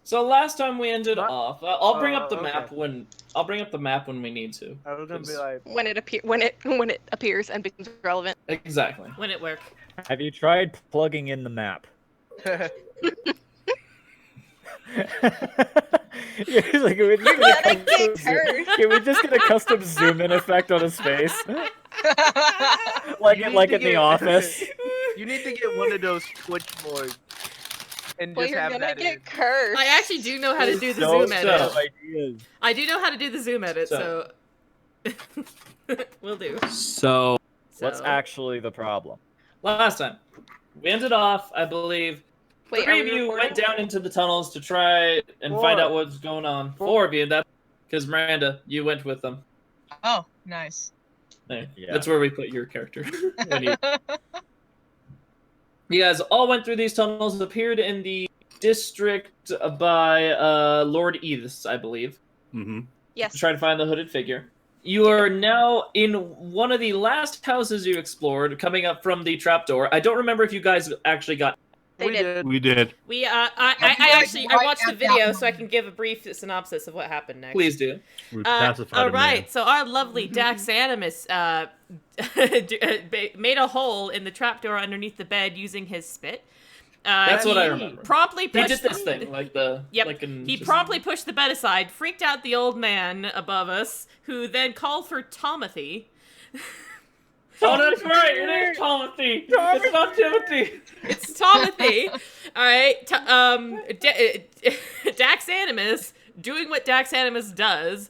So last time we ended off, I'll bring up the map okay. when we need to. I was gonna be like, when it appears and becomes relevant. Exactly. When it works. Have you tried plugging in the map? Yeah, like, can we just get a custom zoom in effect on his face? like in The Office. You need to get one of those Twitch boards and Well, just you're have gonna that get in. cursed. I actually do know how to do the So- zoom edit. so- Ideas. I do know how to do the zoom edit, so will do. So What's actually the problem? last time we ended off, I believe, Wait, three are of we you recording? went down into the tunnels to try and find out what's going on. Four of you, that because Miranda, you went with them. Oh, nice. Hey, Yeah. That's where we put your character. You guys all went through these tunnels, appeared in the district by Lord Edith's, I believe, Mm-hmm. Yes. to try to find the hooded figure. You are now in one of the last houses you explored, coming up from the trapdoor. I don't remember if you guys actually got. They We did. did. We did. We I watched the video so I can give a brief synopsis of what happened next. Please do. We pacified All him, right, man. so our lovely Dax Animus made a hole in the trapdoor underneath the bed using his spit. That's what I he remember. Promptly He pushed did this thing, like the. Yep. Like in He just- promptly pushed the bed aside, freaked out the old man above us, who then called for Tomothy. Oh, that's right. It is Timothy. It's not Timothy. It's Tomothy. All right. Dax Animus, doing what Dax Animus does,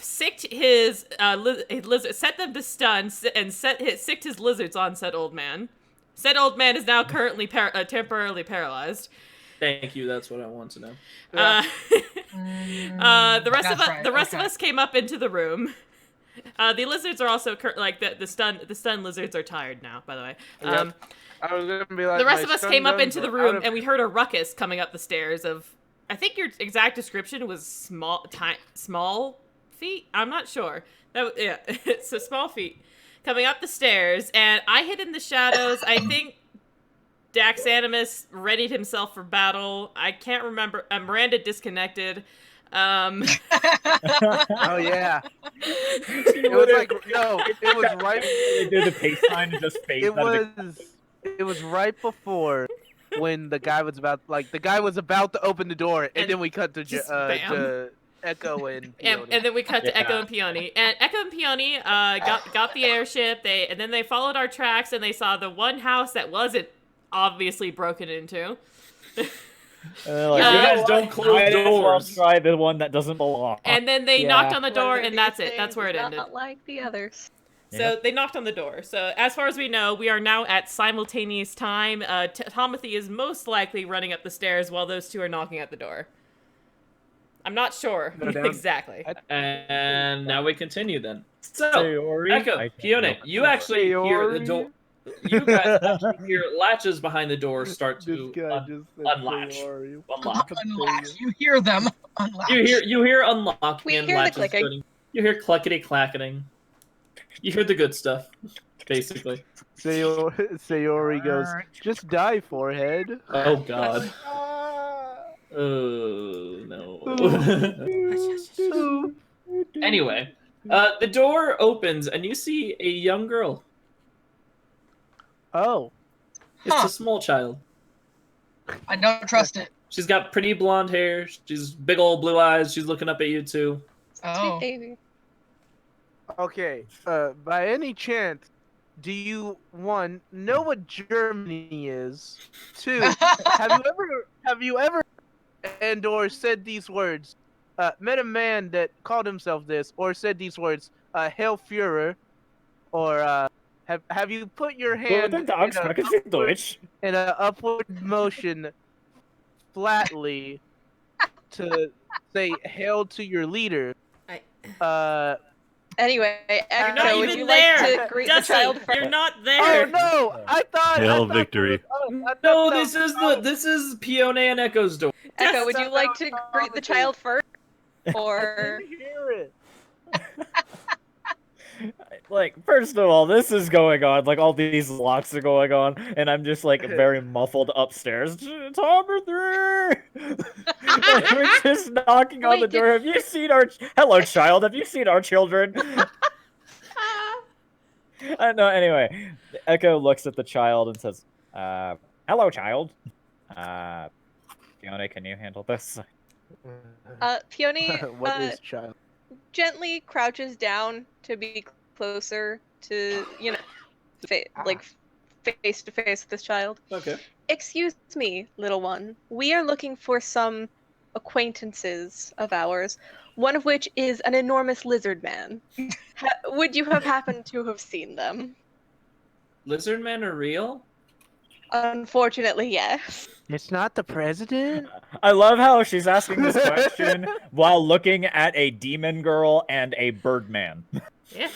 sicked his lizard, set them to stun, and sicked his lizards on said old man. Said old man is now currently temporarily paralyzed. Thank you. That's what I want to know. The rest That's right, of okay. us came up into the room. The lizards are also the stun lizards are tired now. By the way, Yep. I was gonna be like, the rest my of us stun came up guns into the are room out of- and we heard a ruckus coming up the stairs. I think your exact description was small feet. I'm not sure. Yeah, it's a small feet coming up the stairs, and I hid in the shadows. I think Dax Animus readied himself for battle. I can't remember. Miranda disconnected. Oh yeah. It was like it was right. They do the pace sign and just fade. It was right before when the guy was about to open the door, and then we cut to just bam. Echo and And then we cut to Echo and Peony. And Echo and Peony got the airship. And then they followed our tracks and they saw the one house that wasn't obviously broken into. You guys don't close doors. Try the one that doesn't belong. And then they knocked on the door, and that's it. That's where it ended. Not like the others. So they knocked on the door. So as far as we know, we are now at simultaneous time. Tomothy is most likely running up the stairs while those two are knocking at the door. I'm not sure exactly. And now we continue then. So, Sayori? Echo, Peony, you actually hear the door. You guys actually hear latches behind the door start to unlatch. Unlock. Unlatch. You hear them unlatch. You hear unlock We and hear the latches clicking. starting. You hear clickety clacketing. You hear the good stuff, basically. Sayori goes, "Just die, forehead." Oh God. Oh no. Anyway, the door opens and you see a young girl. Oh. It's a small child. I don't trust it. She's got pretty blonde hair. She's big old blue eyes. She's looking up at you too. Oh. Sweet baby. Okay. By any chance, do you know what Germany is? 2, have you ever and or said these words? Met a man that called himself this, or said these words, "Hail Führer," or have you put your hand in an upward motion flatly to say "Hail" to your leader? Anyway, You're Echo, not would even you there. like to greet the Dusty, child first? you're not Oh there. no! I thought. Hail victory. No, this is Peony and Echo's door. Echo, would you like to greet the child first? Or Hear it. Like, first of all, this is going on. Like, all these locks are going on, and I'm just like very muffled upstairs. Tomothy! We're just knocking on the door. Have you seen our... Hello, child. Have you seen our children? No, anyway. Echo looks at the child and says, hello, child. Fiona, can you handle this? Peony What is child? gently crouches down to be closer to, you know, like face to face with this child. Okay. Excuse me, little one. We are looking for some acquaintances of ours, one of which is an enormous lizard man. Would you have happened to have seen them? Lizard men are real? Unfortunately, yes. It's not the president? I love how she's asking this question while looking at a demon girl and a birdman. Yeah.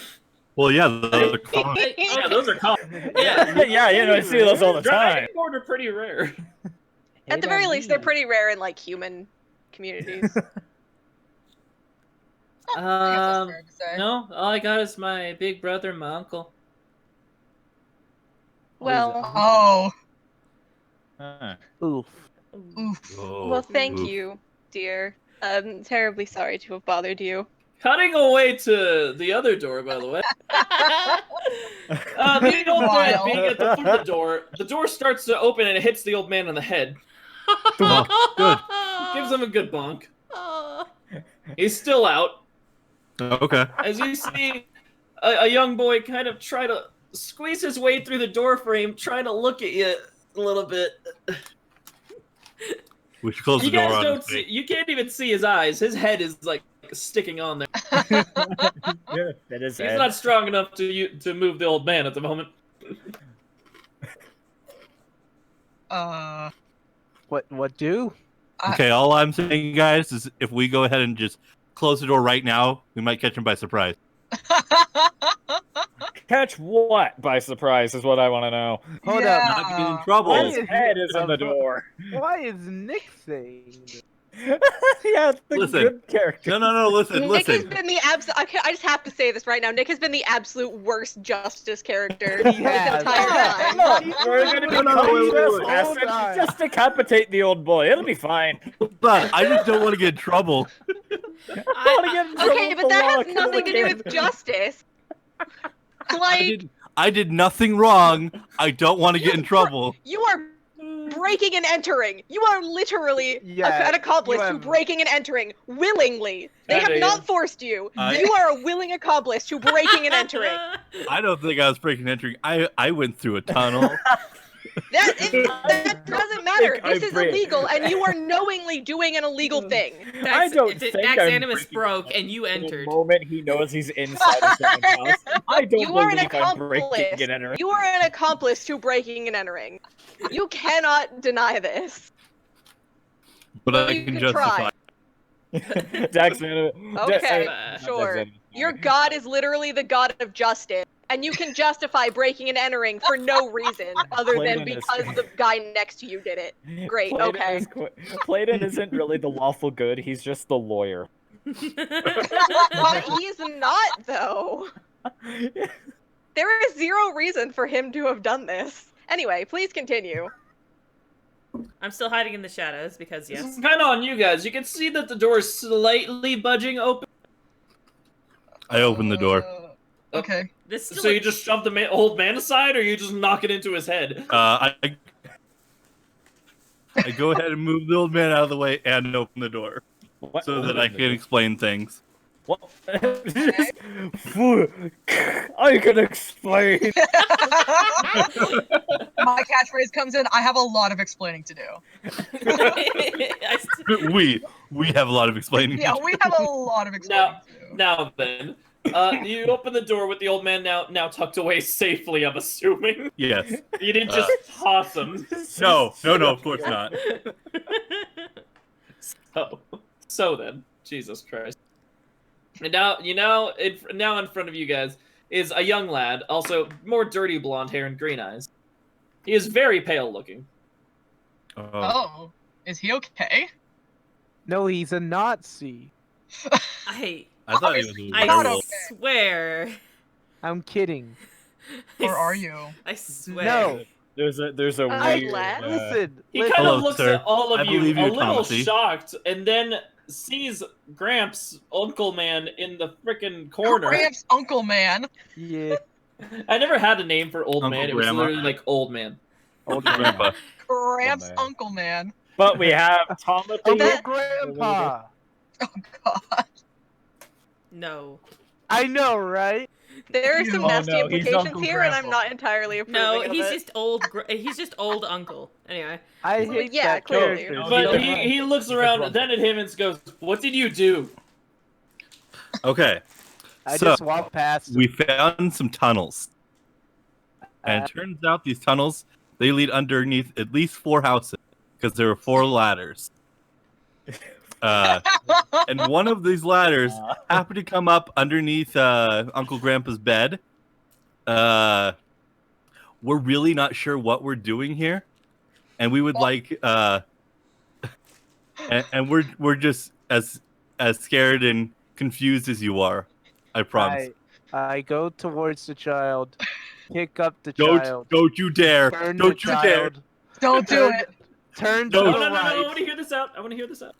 Well, yeah, those are common. Yeah, those are common. Yeah, yeah, you know, I see those all the time. Dragonborn are pretty rare. At the very least, they're pretty rare in like human communities. No, all I got is my big brother and my uncle. Well, Oh. Oof. Oof. well, thank you, dear. I'm terribly sorry to have bothered you. Cutting away to the other door, by the way. The old man being at the foot of the door starts to open and it hits the old man on the head. Oh, good. Gives him a good bonk. He's still out. Okay. As you see a young boy kind of try to squeeze his way through the door frame, trying to look at you a little bit. We should close the You door guys on don't his see, face. you can't even see his eyes. His head is like sticking on there. That is He's not strong enough to move the old man at the moment. What do? Okay, all I'm saying, guys, is if we go ahead and just close the door right now, we might catch him by surprise. Catch what by surprise is what I want to know. Hold Yeah. up. Not get in trouble. His head is on the door. Why is Nick saying this? Yeah, it's the Listen. good character. No, listen. Nick has been the absolute. I just have to say this right now. Nick has been the absolute worst justice character this has. entire time. Look, we're gonna wait. just decapitate the old boy. It'll be fine. But I just don't want to get in trouble. I want to get in trouble Okay, with but the that law, has kill nothing the to do kid. with justice. Like, I did nothing wrong. I don't want to get in trouble. you are breaking and entering. You are literally Yeah, an accomplice you to have- breaking and entering willingly. They have Yeah. not forced you. I- You are a willing accomplice to breaking and entering. I don't think I was breaking and entering. I went through a tunnel. That doesn't matter. I This is break. illegal, and you are knowingly doing an illegal thing. I don't think Dax I'm Animus breaking broke and you The entered. moment he knows he's inside of someone's house, I don't You are an believe I'm breaking accomplice. and entering. You are an accomplice to breaking and entering. You cannot deny this. But Well, I you can can justify. try. Dax Animus. Okay, Dax sure. Animus. Your god is literally the god of justice, and you can justify breaking and entering for no reason other than Clayton is- because the guy next to you did it. Great, Clayton okay. is Clayton isn't really the lawful good, he's just the lawyer. But he's not, though. There is zero reason for him to have done this. Anyway, please continue. I'm still hiding in the shadows because This yes. is kind of on you guys. You can see that the door is slightly budging I opened the door. Okay. This still So you just shove the old man aside, or you just knock it into his head? I go ahead and move the old man out of the way and open the door What? so that I can explain things. What? I can explain. My catchphrase comes in. I have a lot of explaining to do. I st- We have a lot of explaining. Yeah, to do. we have a lot of explaining to do. Now then, you open the door with the old man now tucked away safely, I'm assuming. Yes. You didn't just toss him. No, of course not. So then, Jesus Christ. And now, now in front of you guys is a young lad, also more dirty blonde hair and green eyes. He is very pale looking. Oh, is he okay? No, he's a Nazi. I I thought he was a Not werewolf. swear. I'm kidding. Or are you? I swear. No, There's a weird. Listen, He listen. kind of Hello, looks sir. at all of I you believe a you, little Thomasy. shocked, and then sees Gramps, Uncle Man, in the frickin' corner. Gramps, Uncle Man. Yeah, I never had a name for old Uncle man. It was Grandma. literally like old man. old Grandpa. Gramps, man. Uncle Man. But we have Tomothy. Uncle Grandpa. Oh god. No. I know, right? There are some Oh, nasty no, he's implications Uncle here, and I'm Grandpa. not entirely approving No, of he's it. just old. He's just old uncle. Anyway. I Well, hate yeah, that clearly. character. But He's he looks He's around wrong. then at him and goes, "What did you do?" Okay. I So, just walked past. we found some tunnels. And it turns out these tunnels, they lead underneath at least 4 houses. Because there were 4 ladders. And one of these ladders happened to come up underneath Uncle Grandpa's bed. We're really not sure what we're doing here. And we would like... and we're just as scared and confused as you are. I promise. I go towards the child, pick up the child. Don't you dare! Turn Don't the you dare! child. Don't do it. Turn No, to No, the no, no, no! I right. want to hear this out. I want to hear this out.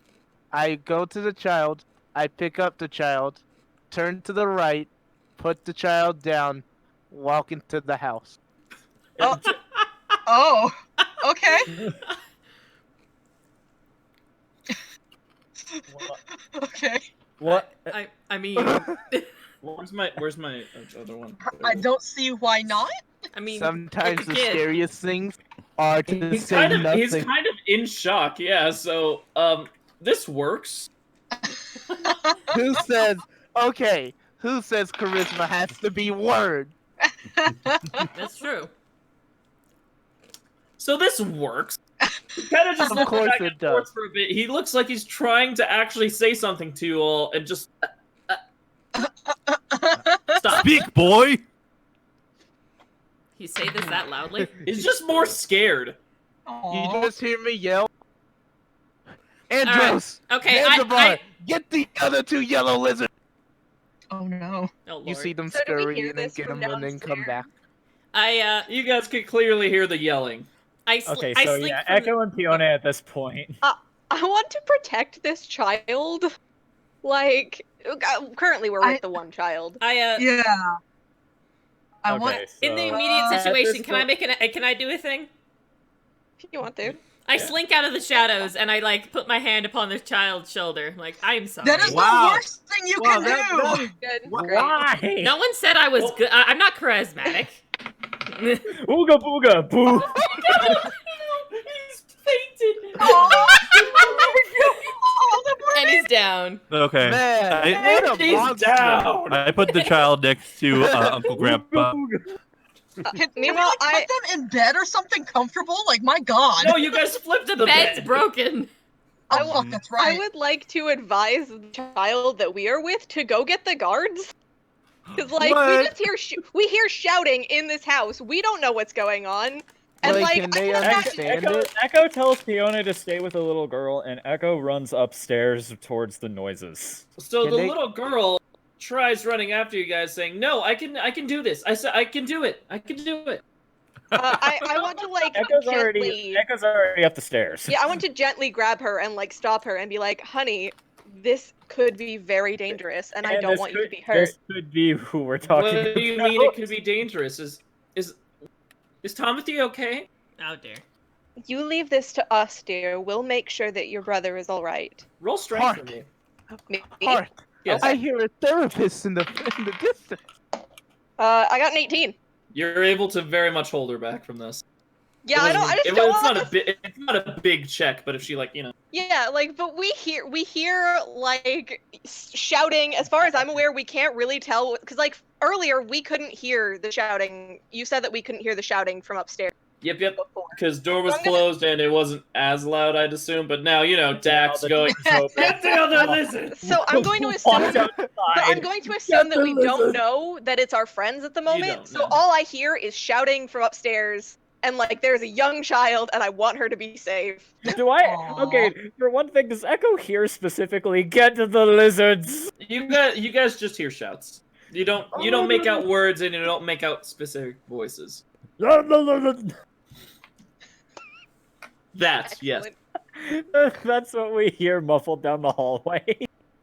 I go to the child. I pick up the child. Turn to the right. Put the child down. Walk into the house. Oh. Okay. Okay. What? I mean, Where's my other one? I don't see why not. I mean, Sometimes it's a the kid. scariest things are to He's say kind of nothing. in shock. Yeah. So this works. Who says? Okay. Who says charisma has to be word? That's true. So this works. He kind of just Of looks course back it and forth does. for a bit. He looks like he's trying to actually say something to you all, and just stop. Speak, boy! You say this that loudly? He's just more scared. You Aw. just hear me yell. Andros! Okay, Zanzibar, get the other 2 yellow lizards! Oh no. Oh, Lord. You see them So do we scurry hear and then this get from them and then come back. You guys could clearly hear the yelling. Okay, I so slink yeah, from Echo and Peona at this point. I want to protect this child. Like, currently we're with the one child. Yeah. I Okay, want. so, in the immediate at situation, this can I make can I do a thing? If you want to. I slink out of the shadows and I like put my hand upon the child's shoulder. Like, I'm sorry. That is Wow. the worst thing you Wow, can that- do. Good. Why? Great. Why? No one said I was good. I'm not charismatic. Ooga booga boo! He's fainted. Oh. And he's down. Okay. Man, what a He's monster. down. I put the child next to Uncle Grandpa. Can we Meanwhile, like, put them in bed or something comfortable? Like, my god. No, you guys flipped The the bed's bed. broken. Oh, fuck, that's right. I would like to advise the child that we are with to go get the guards. Because, like, What? we just we hear shouting in this house. We don't know what's going on. And, Like, like, can they I cannot- understand Echo, it? Echo tells Peona to stay with the little girl, and Echo runs upstairs towards the noises. So Can the they- little girl tries running after you guys, saying, "No, I can do this. I said I can do it. I can do it." I want to, like, Echo's already up the stairs. Yeah, I want to gently grab her and, like, stop her and be like, honey, this could be very dangerous, and I And don't this want you to could- be hurt. This could be who we're talking What about. do you mean it could be dangerous? Is Timothy okay? Oh dear. You leave this to us, dear. We'll make sure that your brother is all right. Roll strength for me. Me? Hark! Yes. I hear a therapist in the distance. I got an 18. You're able to very much hold her back from this. Yeah, I just don't want to... It's not a big check, but if she Yeah, like, but we hear like shouting. As far as I'm aware, we can't really tell because, like, earlier we couldn't hear the shouting. You said that we couldn't hear the shouting from upstairs. Yep, Before. because door was So I'm gonna- closed and it wasn't as loud, I'd assume. But now Dack's going. Get the other lizard. So I'm going to assume. But I'm going to assume that we don't know that it's our friends at the don't moment. So know. all I hear is shouting from upstairs, and like there's a young child, and I want her to be safe. Do I? Aw. Okay, for one thing, does Echo hear specifically, "Get to the lizards"? You guys just hear shouts. You don't make out words and you don't make out specific voices. That, yes, Excellent. That's what we hear muffled down the hallway.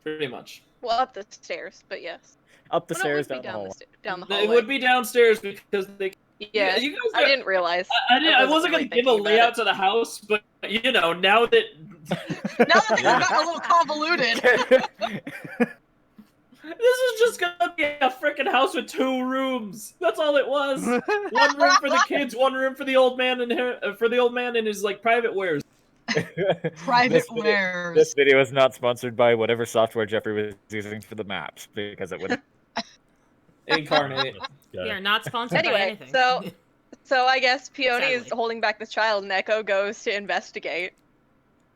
pretty much. Well, up the stairs, but yes. Up the Well, no, it stairs, would be down the hallway. down the It hallway. would be downstairs because they. Yeah, you guys I are- didn't realize. I wasn't really gonna give a thinking about layout it. to the house, but you know, now that Now that things have gotten a little convoluted. this is just gonna be a freaking house with 2 rooms. That's all it was. One room for the kids, one room for the old man and his like private wares. Private This wares. video is not sponsored by whatever software Jeffrey was using for the maps, because it would. Incarnate. We are not sponsored by Anyway, anything. so I guess Peony is Sadly. holding back the child, and Echo goes to investigate.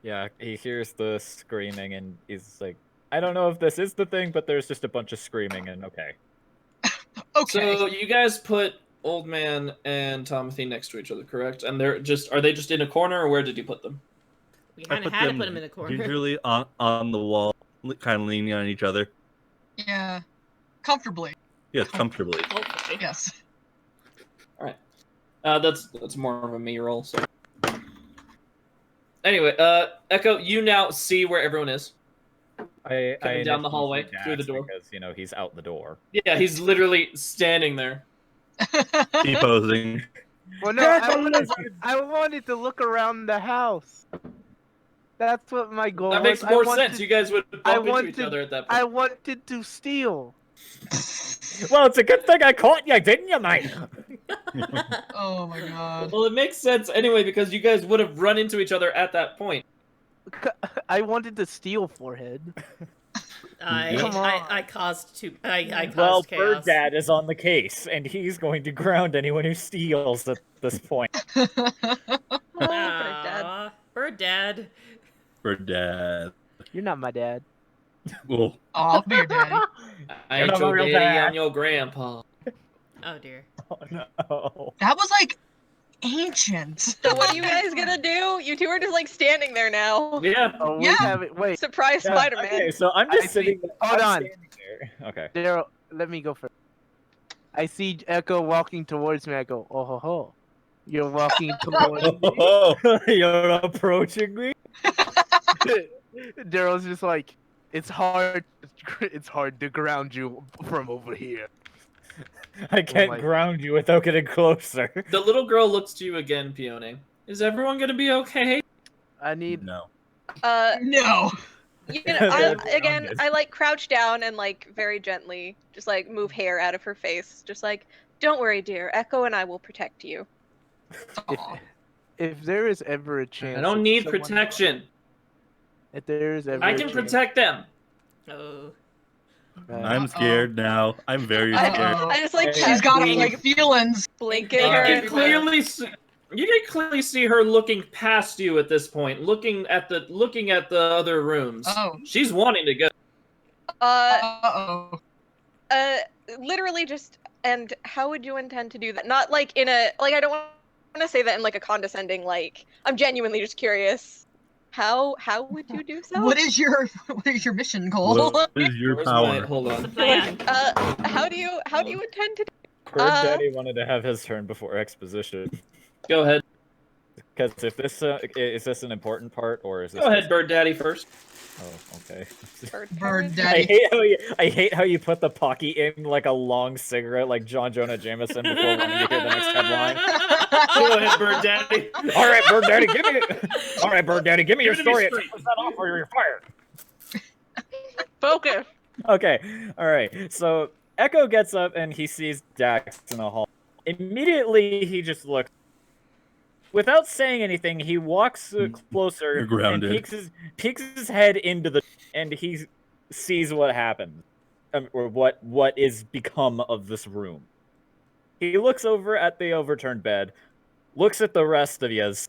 Yeah, he hears the screaming and he's like, I don't know if this is the thing, but there's just a bunch of screaming and okay. Okay. So you guys put old man and Tomothy next to each other, correct? And are they just in a corner, or where did you put them? we I kind of had to them put him in a corner. usually on the wall, kind of leaning on each other. Yeah. Comfortably. Yes, comfortably. Hopefully. Yes. That's more of a me roll. So anyway, Echo, you now see where everyone is. I Coming down the initially hallway, see through the Dax door. because he's out the door. Yeah, he's literally standing there. T-posing. Well, no, I wanted to look around the house. That's what my goal That was. makes more I wanted- sense. You guys would bump into each wanted- other at that I point. wanted to steal. Well, it's a good thing I caught you, didn't you, mate? Oh my god. Well, it makes sense anyway because you guys would have run into each other at that point. I wanted to steal Forehead. Come on. I caused Well, chaos. Bird Dad is on the case, and he's going to ground anyone who steals at this point. Oh, Bird Dad. Aw, Bird Dad. For dad. You're not my dad. Well, I'll be your daddy. I You're ain't not your my real daddy, dad. I'm your grandpa. Oh dear. Oh no. That was like ancient. So what are you guys gonna do? You two are just like standing there now. Yeah. Oh, we Yeah. have it. Wait, Surprise, Yeah, Spider-Man. Okay, so I'm I just see- sitting. hold I'm on. standing there. Okay. Daryl, let me go first. I see Echo walking towards me. I go, oh ho ho. You're walking towards me. You're approaching me. Daryl's just like, it's hard to ground you from over here. I can't my- ground you without getting closer. The little girl looks to you again, Peony. Is everyone gonna be okay? I need. no. No. You know, Everyone again, is. I like crouch down and like very gently, just like move hair out of her face, just like, don't worry, dear. Echo and I will protect you. Aw. If there is ever a chance, I don't that need someone- protection. If there is ever, I a can chance, protect them. Oh. I'm scared now. I'm very scared. I just like She's got casually like feelings. blink You at her. can and, clearly see. You can clearly see her looking past you at this point, looking at the other rooms. Oh. She's wanting to go. Uh-oh. Literally just. And how would you intend to do that? Not like in a like. I don't want to say that in like a condescending like. I'm genuinely just curious. How would you do so? What is your mission goal? What is your Where's power? my- hold What's the on. plan? How do you intend to? Bird Daddy wanted to have his turn before exposition. Go ahead. Because if this is this an important part or is this? Go ahead, Bird Daddy first. Oh, okay. Bird I daddy. hate how you put the pocky in like a long cigarette, like John Jonah Jameson before wanting to hear the next headline. Go ahead, Bird Daddy. All right, Bird Daddy, give me. All right, Bird Daddy, give me your Give it to me story. straight. At 10% off or you're fired. Focus. Okay, all right. So Echo gets up and he sees Dax in the hall. Immediately, he just looks. Without saying anything, he walks closer You're and grounded. peeks his head into the, and he sees what happened, or what is become of this room. He looks over at the overturned bed, looks at the rest of yous,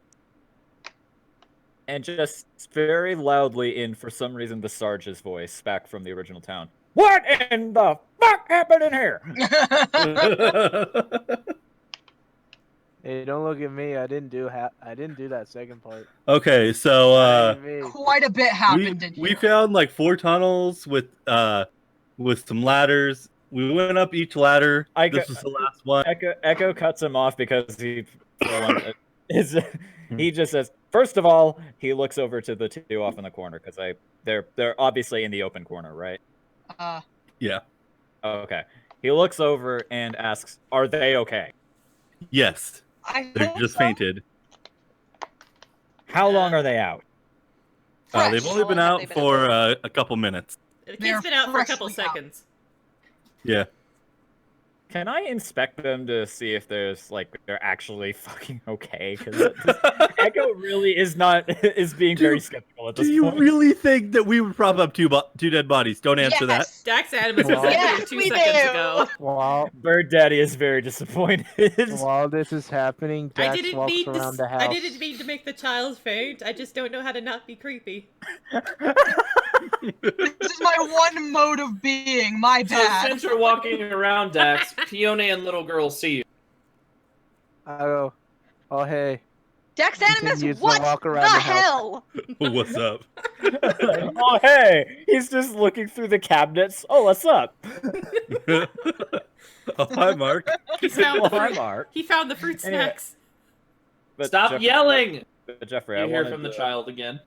and just very loudly, in for some reason the Sarge's voice back from the original town. What in the fuck happened in here? Hey, don't look at me. I didn't do that second part. Okay, so Not me. Quite a bit happened in we here. found like 4 tunnels with some ladders. We went up each ladder. This was the last one. Echo cuts him off because he just says, First of all, he looks over to the two off in the corner because they're obviously in the open corner, right? Yeah. Okay. He looks over and asks, "Are they okay?" Yes. I They're hope just so. fainted. How long are they out? They've Fresh. only been How long out have they been for a couple minutes. The They're kid's been out for a couple freshly out. seconds. Yeah. Can I inspect them to see if there's they're actually fucking okay? Because Echo really is being very skeptical at Do this you point. really think that we would prop up two dead bodies? Don't answer that. Yes. Dax Animus was Well, in yes, here 2 we seconds do. ago. While Daddy is very disappointed. this is happening, I Dax didn't walks mean around the house. I didn't mean to make the child faint. I just don't know how to not be creepy. This is my one mode of being. My So bad. since you're walking around, Dax, Peony and little girl see you. I go, oh hey. Dax Continues Animus, to what walk the around the house. hell? What's up? Oh hey, he's just looking through the cabinets. Oh, what's up? Oh, hi, Mark. He found Well, the hi, fruit. Mark. He found the fruit Anyway. snacks. But Stop Jeffrey, yelling! Jeffrey, You I hear wanted from the to- child again.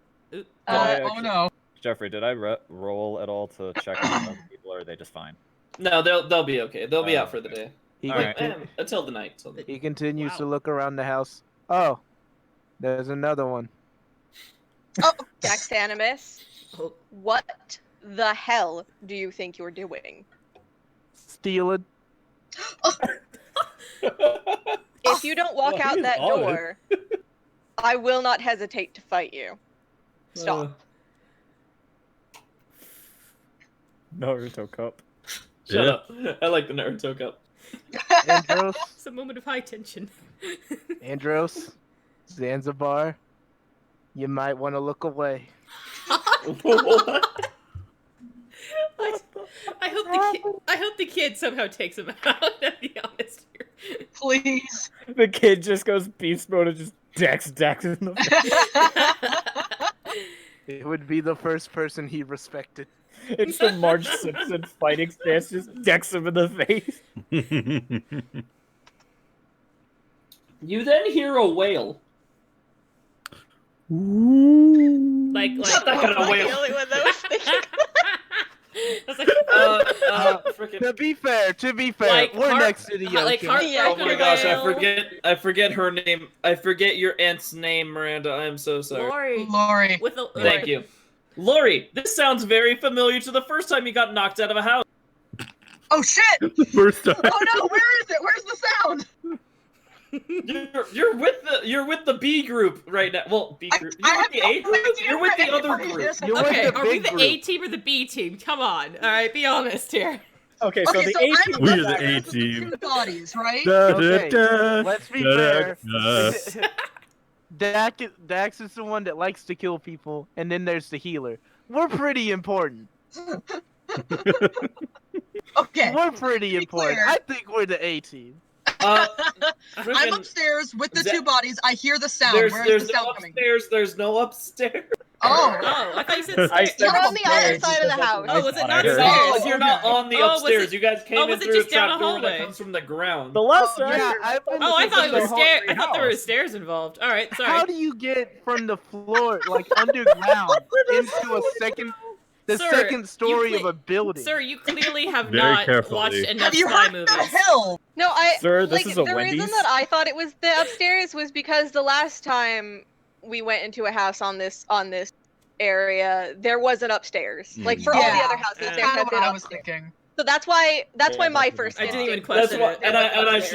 Oh no. Jeffrey, did I roll at all to check on those people, or are they just fine? No, they'll be okay. They'll be Oh, out for the day. He, All right. Until the night. he continues Wow. to look around the house. Oh, there's another one. Dax Animus, Oh, what the hell do you think you're doing? Stealing. If you don't walk Well, out he's that on it. door, I will not hesitate to fight you. Stop. Naruto cup. Shut Yeah. up. I like the Naruto cup. Andros, it's a moment of high tension. Andros, Zanzibar, you might want to look away. What? I hope the kid somehow takes him out. To be honest here. Please. The kid just goes beast mode and just Dex in the face. It would be the first person he respected. It's the Marge Simpson fighting stance, just decks him in the face. You then hear a wail. Like Not that kind of The wail. only one that was thinking. I was like, Frickin' To be fair, Like we're heart- next to the like ocean. heart- Yeah. Oh my gosh, Wail. I forget her name. I forget your aunt's name, Miranda. I'm so sorry. Lori. Lori. With a, Thank you. Lori, this sounds very familiar to the first time you got knocked out of a house. Oh shit! First time. Oh no, where is it? Where's the sound? You're with the B group right now. Well, B group. I You're with have the no A group. idea You're with the where other anybody group. is. You're with Okay, the are we big the group. A team or the B team? Come on. All right, be honest here. Okay, so Okay, the so A I'm team. We're the the one A with the team. two bodies, right? Okay, let's be fair. Da. Dax is the one that likes to kill people, and then there's the healer. We're pretty important. Okay. We're pretty be important. clear. I think we're the A team. I'm Frickin' upstairs with the That- two bodies. I hear the sound. There's Where's the no sound coming? upstairs. There's no upstairs. Oh. Oh, I thought you said I stairs. said You're on the other upstairs side of the because house. that's Oh, was it what I not heard. upstairs? You're not on the Oh, was upstairs. it- You guys came oh, in was it through a just down trap a door that hallway? comes from the ground. The last time. Yeah, I've been Oh, I thought it was the stairs. I whole thought there were house. stairs involved. All right, sorry. How do you get from the floor, like underground, into a Sir, second story you of a building? Sir, you clearly have Very not carefully. watched enough Have you spy heard the movies. hill? No, Sir, this like, is a the reason Wendy's. that I thought it was the upstairs was because the last time we went into a house on this area, there was an upstairs. Like for all the Yeah. other houses, Yeah. there Kind had of been what I was upstairs. thinking. So that's why Yeah, my that's first. I didn't even instinct question was That's what, it. and I upstairs.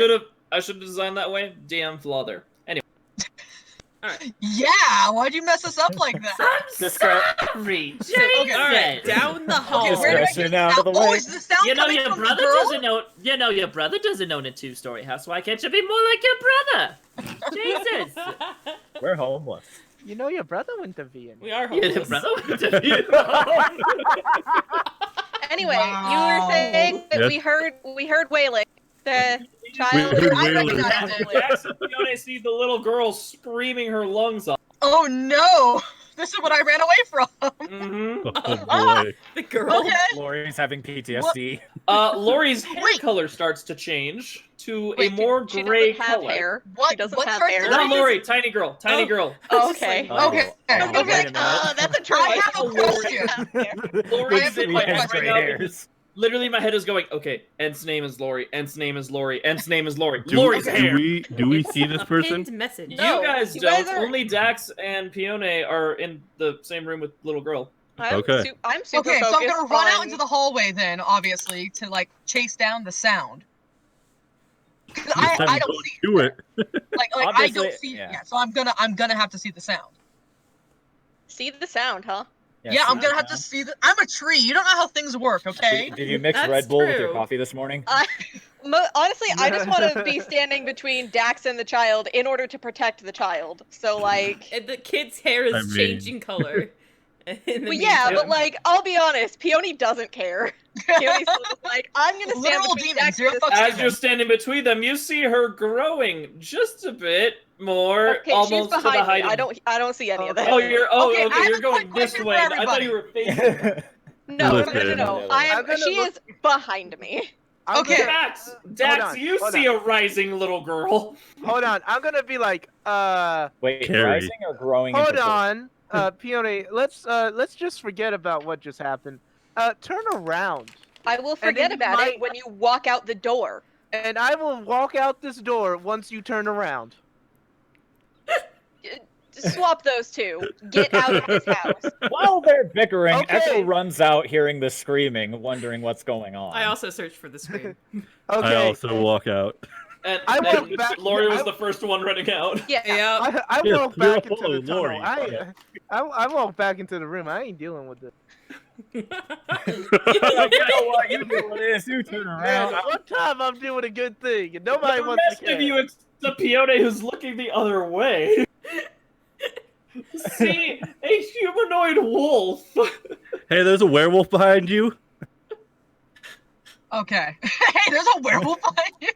should have designed that way. DM flaw there. Anyway, Yeah, why'd you mess us up like that? sorry. Okay. All right, down the hall. Okay, where did I Discretion get out the of the sound? Oh, way. is the sound You know coming your from brother the girl? doesn't own. You know your brother doesn't own a two-story house. Why can't you be more like your brother? Jesus. We're homeless. You know your brother went to Vienna. We are Your homeless. brother went to Vietnam. Anyway, Wow. you were saying that Yes. we heard wailing. The child. heard I wailing. recognize it. Jackson Fiona see the little girl screaming her lungs off. Oh no! This is what I ran away from. Mm-hmm. Oh boy. The Panic girl. Okay. Lori's having PTSD. Lori's hair Wait. color starts to change to a Wait, more She gray doesn't have color. hair. What- She doesn't what have starts to hair. Not change? Lori, tiny girl, tiny Oh. girl. Oh, Just like, okay. Oh, Okay. I was gonna be wait like, a minute. that's a choice. I have a question. Lori's have in a my question. head right Gray now. hairs. Literally, my head is going, okay, Ent's name is Lori, Ent's name is Lori, Ent's name is Lori. Do, Lori's do hair. we see this A person? pinned message. No. You guys you don't. guys are- Only Dax and Pione are in the same room with little girl. Okay. I'm super Okay, so I'm focused gonna run out on- into the hallway then, obviously, to like chase down the sound. 'Cause This I time don't don't see do it. like I don't Obviously, see it yeah. yet, so I'm gonna have to see the sound. See the sound, huh? Yeah, I'm gonna have to see the. I'm a tree. You don't know how things work, okay? Did you mix That's Red Bull with your true. coffee this morning? Honestly, I just want to be standing between Dax and the child in order to protect the child. So like, And the kid's hair is I mean- changing color. In the well, yeah, meantime. but like, I'll be honest, Peony doesn't care. Peony's just like, I'm gonna stand Literal between demon, Dax zero and fucks this. As you're standing between them, you see her growing just a bit more, Okay, she's almost to the behind height me. of... I don't see any of that. Oh, you're Okay, I have you're a going quick this question way. for I thought you were facing. No, Listen. I'm gonna she look- is behind me. I'm Okay. gonna- Dax, on, you hold see a rising little girl. hold on. I'm gonna be like, Wait, Carrie. rising or growing? hold into full- on, Peony. Let's just forget about what just happened. Turn around, I will then forget you about might- it when you walk out the door. and I will walk out this door once you turn around. Swap those two. Get out of this house. While they're bickering, Okay. Echo runs out, hearing the screaming, wondering what's going on. I also searched for the screen. Okay. I also walk out. And, I and walk back- Lori was I- the first one running out. Yeah. Yeah. I Yeah, walk you're back a into follow, the tunnel. Lori. I walk back into the room. I ain't dealing with this. Like, you know what? You do this. You turn Man, around. one time I'm doing a good thing, and nobody The wants rest to care. of you, except Peone, who's looking the other way, see a humanoid wolf. Hey, there's a werewolf behind you. Okay. Hey, there's a werewolf behind you.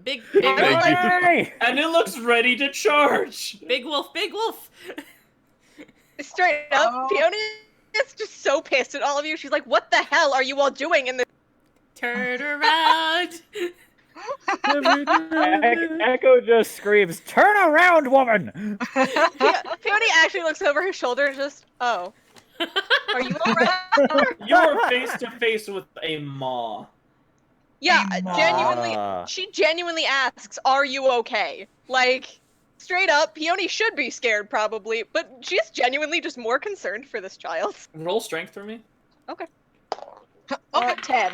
Big Thank you. wolf. Hey! And it looks ready to charge. Big wolf. Big wolf. Straight up, Oh. Peony is just so pissed at all of you. She's like, "What the hell are you all doing in this?" Turn around. Echo just screams, "Turn around, woman!" Peony actually looks over her shoulder and just, "Oh, are you alright?" You're face to face with a maw. Yeah, Hey, Mom. genuinely. She genuinely asks, "Are you okay?" Like, straight up, Peony should be scared probably, but she's genuinely just more concerned for this child. Roll strength for me. Okay. 10.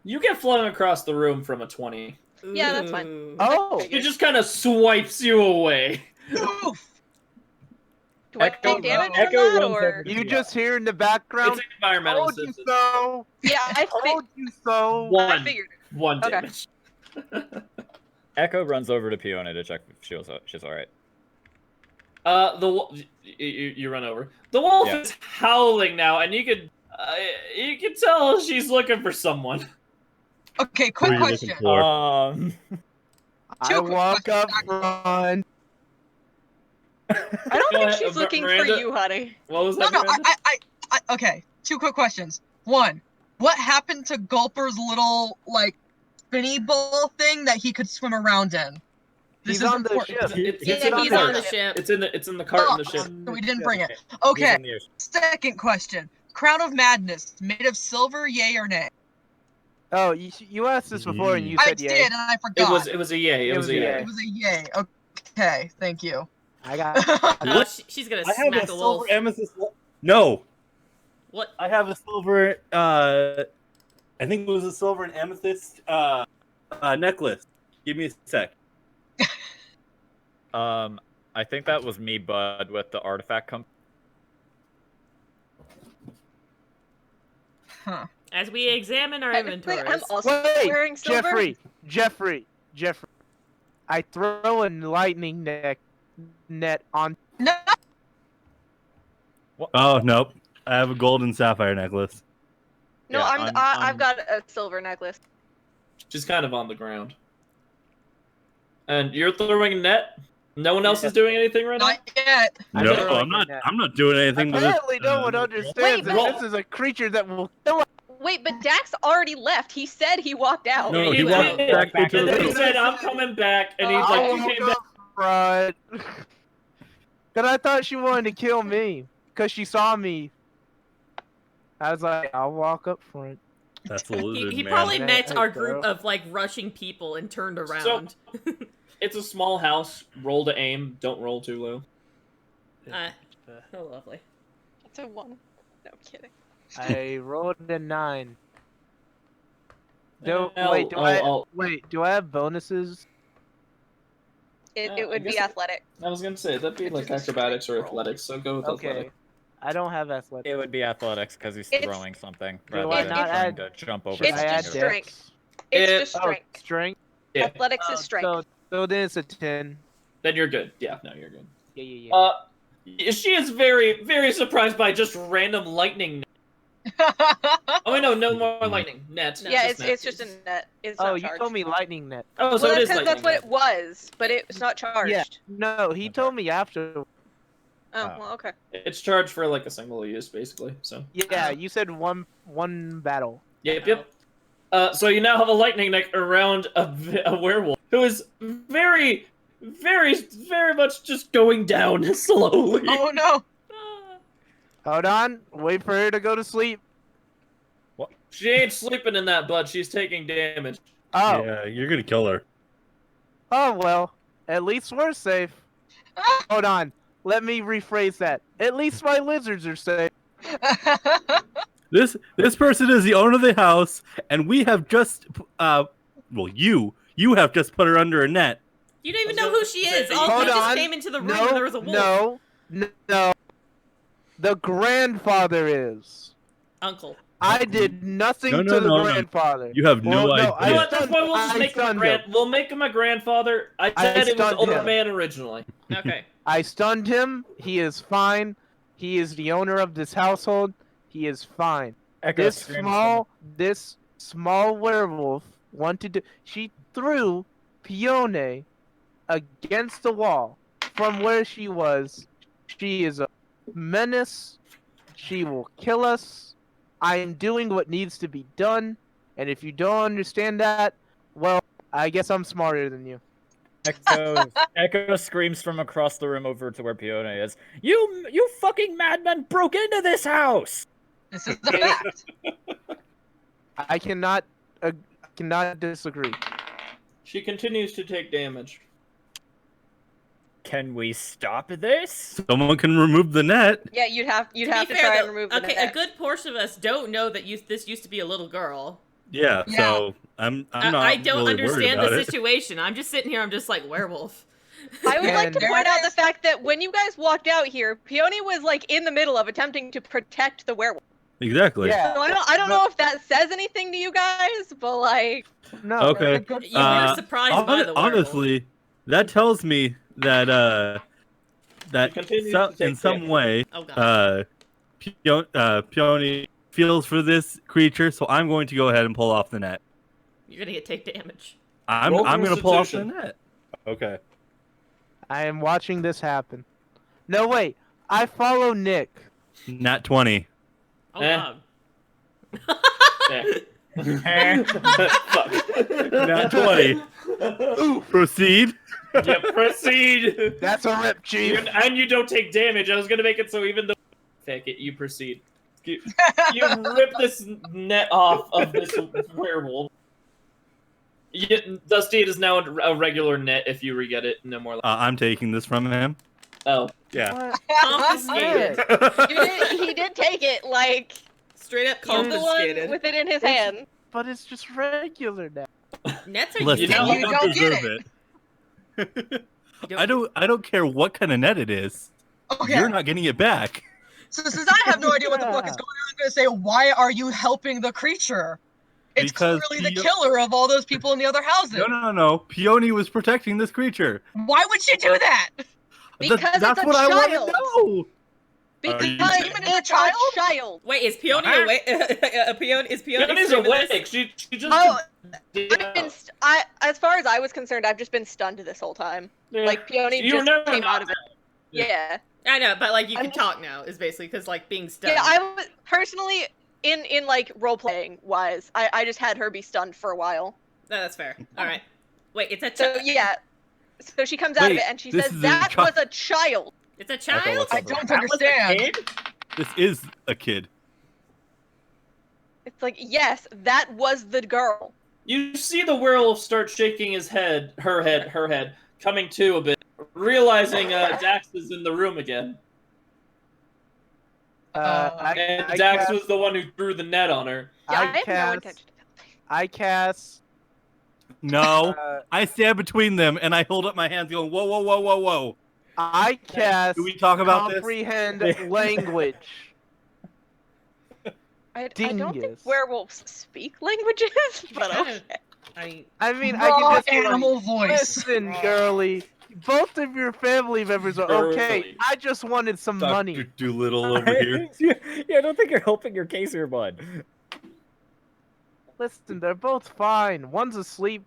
You get flung across the room from a 20. Yeah, that's fine. Ooh. Oh, It just kind of swipes you away. Oof. Do I Echo- take damage from Echo that, runs or? over- you just hear in the background. It's an environmental Told you assistance. so. Yeah, I Told you so. I One. figured. One Okay. damage. Echo runs over to Peony to check if she's alright. You run over. The wolf Yeah. is howling now, and you can tell she's looking for someone. Okay, What quick are you looking question. for? I Two quick walk up questions. front. I don't Go think ahead, she's looking for Miranda. you, honey. What was No, that? no, Miranda? okay. Two quick questions. One, what happened to Gulper's little, like, spinny ball thing that he could swim around in? This He's is on the important. ship. It's Yeah, in he's the on cart. the ship. It's in the cart in the ship. So we didn't bring it. He's Okay, in the ocean. second question. Crown of Madness, made of silver, yay or nay? Oh, you asked this before and you I said did, yay. and I forgot. It was a yay. It was a yay. It was a yay. Okay, thank you. I got. No, What? she's gonna I have smack a a wolf. silver amethyst. No, What? I have a silver. I think it was a silver and amethyst necklace. Give me a sec. I think that was me, Bud, with the artifact company. Huh. As we examine our Technically, I'm inventories. also Wait, wearing silver. Jeffrey. I throw a lightning net on. No, Oh nope, I have a gold and sapphire necklace. No, Yeah, I've got a silver necklace. She's kind of on the ground. And you're throwing a net? No one else is doing anything right now? Not yet. I No, don't I'm like not. that. I'm not doing anything with this. Apparently, no one understands Wait, that but- this is a creature that will kill us. Wait, but Dax already left. He said he walked out. No, He he will. walked back into And the then he room. said, I'm coming back, and he's Oh, like, I'll you walk came back. up front. Cause I thought she wanted to kill me. Cause she saw me. I was like, I'll walk up front. That's a lizard, He man. probably man. met Hey, our bro. group of like rushing people and turned around. It's a small house. Roll to aim. Don't roll too low. Oh, lovely. It's a 1. No, I'm kidding. I rolled a 9. I'll- Wait, do I have bonuses? It would I be guess athletic. I was gonna say, that'd be It's like just a acrobatics or strength roll. athletics, so go with Okay. athletics. I don't have athletics. It would be athletics because he's It's- throwing something Do rather I than not trying add- to jump over Should It's I add just something. strength. dex? It's It- just Oh, strength. strength? Yeah, Athletics is strength. So then it's a 10. then you're good. Yeah, no, you're good. Yeah. She is very, very surprised by just random lightning. Oh, wait, no more lightning. Net. Yeah, just net. it's just a net. It's Oh, not you charged. told me lightning net. Oh, so Well, it is because lightning. that's what it was, but it's not charged. Yeah. No, he told me after. Oh, well, okay. It's charged for like a single use, basically. So. Yeah, you said one battle. Yep. So you now have a lightning neck around a werewolf who is very, very, very much just going down slowly. Oh no. Hold on. Wait for her to go to sleep. She ain't sleeping in that bud. She's taking damage. Oh. Yeah, you're gonna kill her. Oh, well. At least we're safe. Hold on. Let me rephrase that. At least my lizards are safe. This person is the owner of the house, and we have just you have just put her under a net. You don't even know who she is. All Hold we just on. came into the room and there was a wolf. No. The grandfather is. Uncle. I did nothing No, to the no. grandfather. You have no Well, no, idea. You know I what? That's why we'll just I make him a stunned him. We'll make him a grandfather. I said it was stunned old him. man originally. Okay. I stunned him. He is fine. He is the owner of this household. He is fine. Echo This screams small werewolf wanted to. She threw Pione against the wall from where she was. She is a menace. She will kill us. I am doing what needs to be done, and if you don't understand that, well, I guess I'm smarter than you. Echo screams from across the room over to where Pione is. You fucking madmen broke into this house! This is a fact. I cannot disagree. She continues to take damage. Can we stop this? Someone can remove the net. Yeah, you'd have To to be try fair, and though, remove the okay, net. a good portion of us don't know that this used to be a little girl. Yeah. Yeah. So I'm not. I don't really understand worried the about it. situation. I'm just sitting here. I'm just like werewolf. I would like to And- point out the fact that when you guys walked out here, Peony was like in the middle of attempting to protect the werewolf. Exactly. Yeah. So I don't know if that says anything to you guys, but like, No. Okay. Good You were surprised by the werewolf. Honestly, that tells me that She continues to take in some damage. way Oh god. Peony feels for this creature, so I'm going to go ahead and pull off the net. You're gonna take damage. I'm Roll going to pull off the Constitution. net. Okay. I am watching this happen. No, wait. I follow Nick. Nat 20. Oh Eh. god. Fuck. Nat 20. Proceed. Yeah, proceed. That's a rip, Chief. And you don't take damage. I was gonna make it so even though. Fuck it, you proceed. You rip this net off of this werewolf. Dusty, it is now a regular net if you re-get it. No more. I'm taking this from him. Oh. Yeah. What? Confiscated. he did take it, like, Straight up he's the one confiscated. with it in his hand. But it's just regular now. Nets are Listen, You know, you you don't don't get deserve it. You I don't care what kind of net it is. Okay. You're not getting it back. So since I have no idea what the fuck is going on, I'm gonna say, why are you helping the creature? It's Because clearly the he- killer of all those people in the other houses. No. Peony was protecting this creature. Why would she do that? Because That's it's a what I want child. to know. Because you it's a child. Wait, is Peony What? awake? Is Peony Peony's streaming awake. this? She just. Oh, As far as I was concerned, I've just been stunned this whole time. Yeah. Like Peony You were just never came not out of it. Yeah. I know, but like you I'm can talk now is basically because like being stunned. Yeah, I was personally in like role playing wise, I just had her be stunned for a while. No, that's fair. All right. Wait, it's a So yeah. So she comes out of Wait, it and she this says is a that child. was a child. It's a Okay, child. let's I over. don't That was a understand. kid? This is a kid. It's like, yes, that was the girl. You see the werewolf start shaking his head, her head, coming to a bit, realizing Dax is in the room again. And Dax was the one who threw the net on her. Yeah, I have no intention. I cast. No, I stand between them and I hold up my hands, going, "Whoa, whoa, whoa, whoa, whoa!" I cast. Do we talk about this? comprehend language. I don't think Dingus. werewolves speak languages, but okay. I mean, Raw I can just be like, animal voice. listen, girly, both of your family members are okay. Girly. I just wanted some Dr. money. Doolittle over here. Yeah, I don't think you're helping your case here, bud. Listen, they're both fine. One's asleep.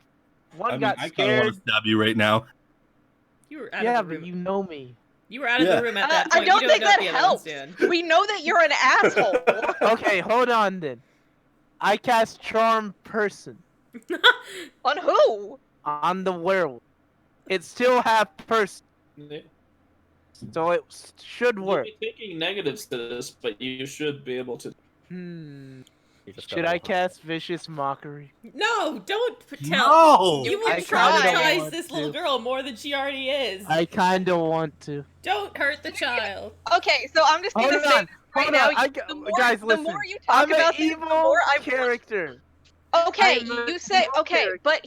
One I mean, got I kind of want scared. to stab you right now. You were out Yeah, of the but room. you know me. You were out of the room at that I point. don't You think know that if the other ones helps. did. We know that you're an asshole. Okay, hold on then. I cast Charm Person On who? on the werewolf. It's still half person, so it should You'll work. be taking negatives to this, but you should be able to. Should I cast Vicious Mockery? No, don't tell. No! You will I kinda traumatize want this to. little girl more than she already is. I kinda want to. Don't hurt the child. Okay, so I'm just Hold gonna say on, right hold now, on. the Listen. more you talk I'm about an this, the evil more I character. Okay, I'm an you say evil okay, character. but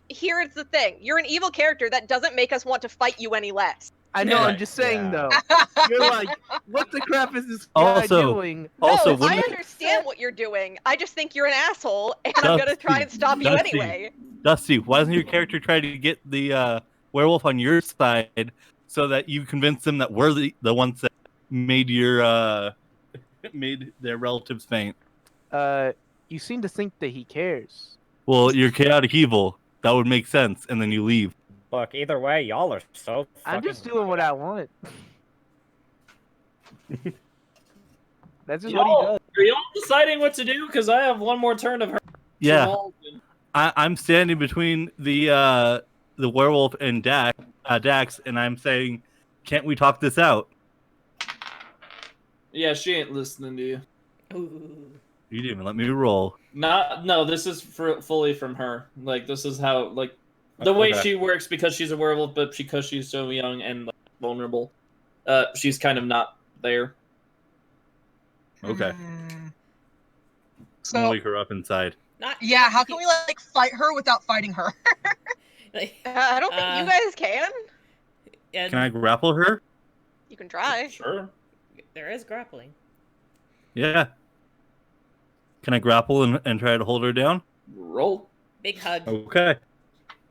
here's the thing. You're an evil character that doesn't make us want to fight you any less. I know. Yeah. I'm just saying Yeah. though. You're like, what the crap is this guy Also- doing? Also, no, I wouldn't understand what you're doing. I just think you're an asshole, and I'm Dusty, gonna try and stop you Dusty. anyway. Dusty, why doesn't your character try to get the werewolf on your side so that you convince them that we're the ones that made your made their relatives faint? You seem to think that he cares. Well, you're chaotic evil. That would make sense, and then you leave. Look, either way, y'all are so I'm just doing what I want. That's just what he does. Are y'all deciding what to do? Because I have one more turn of her. Yeah, I'm standing between the werewolf and Dax, and I'm saying, can't we talk this out? Yeah, she ain't listening to you. Ooh. You didn't even let me roll. No, this is fully from her. Like, this is how, like, the way Okay. she works, because she's a werewolf, but because she's so young and like, vulnerable, she's kind of not there. Okay. Mm. I'm gonna So wake her up inside. Not yeah, how can we like fight her without fighting her? like, I don't think you guys can. and Can I grapple her? You can try. Sure. there is grappling. Yeah. Can I grapple and try to hold her down? Roll. Big hug. Okay.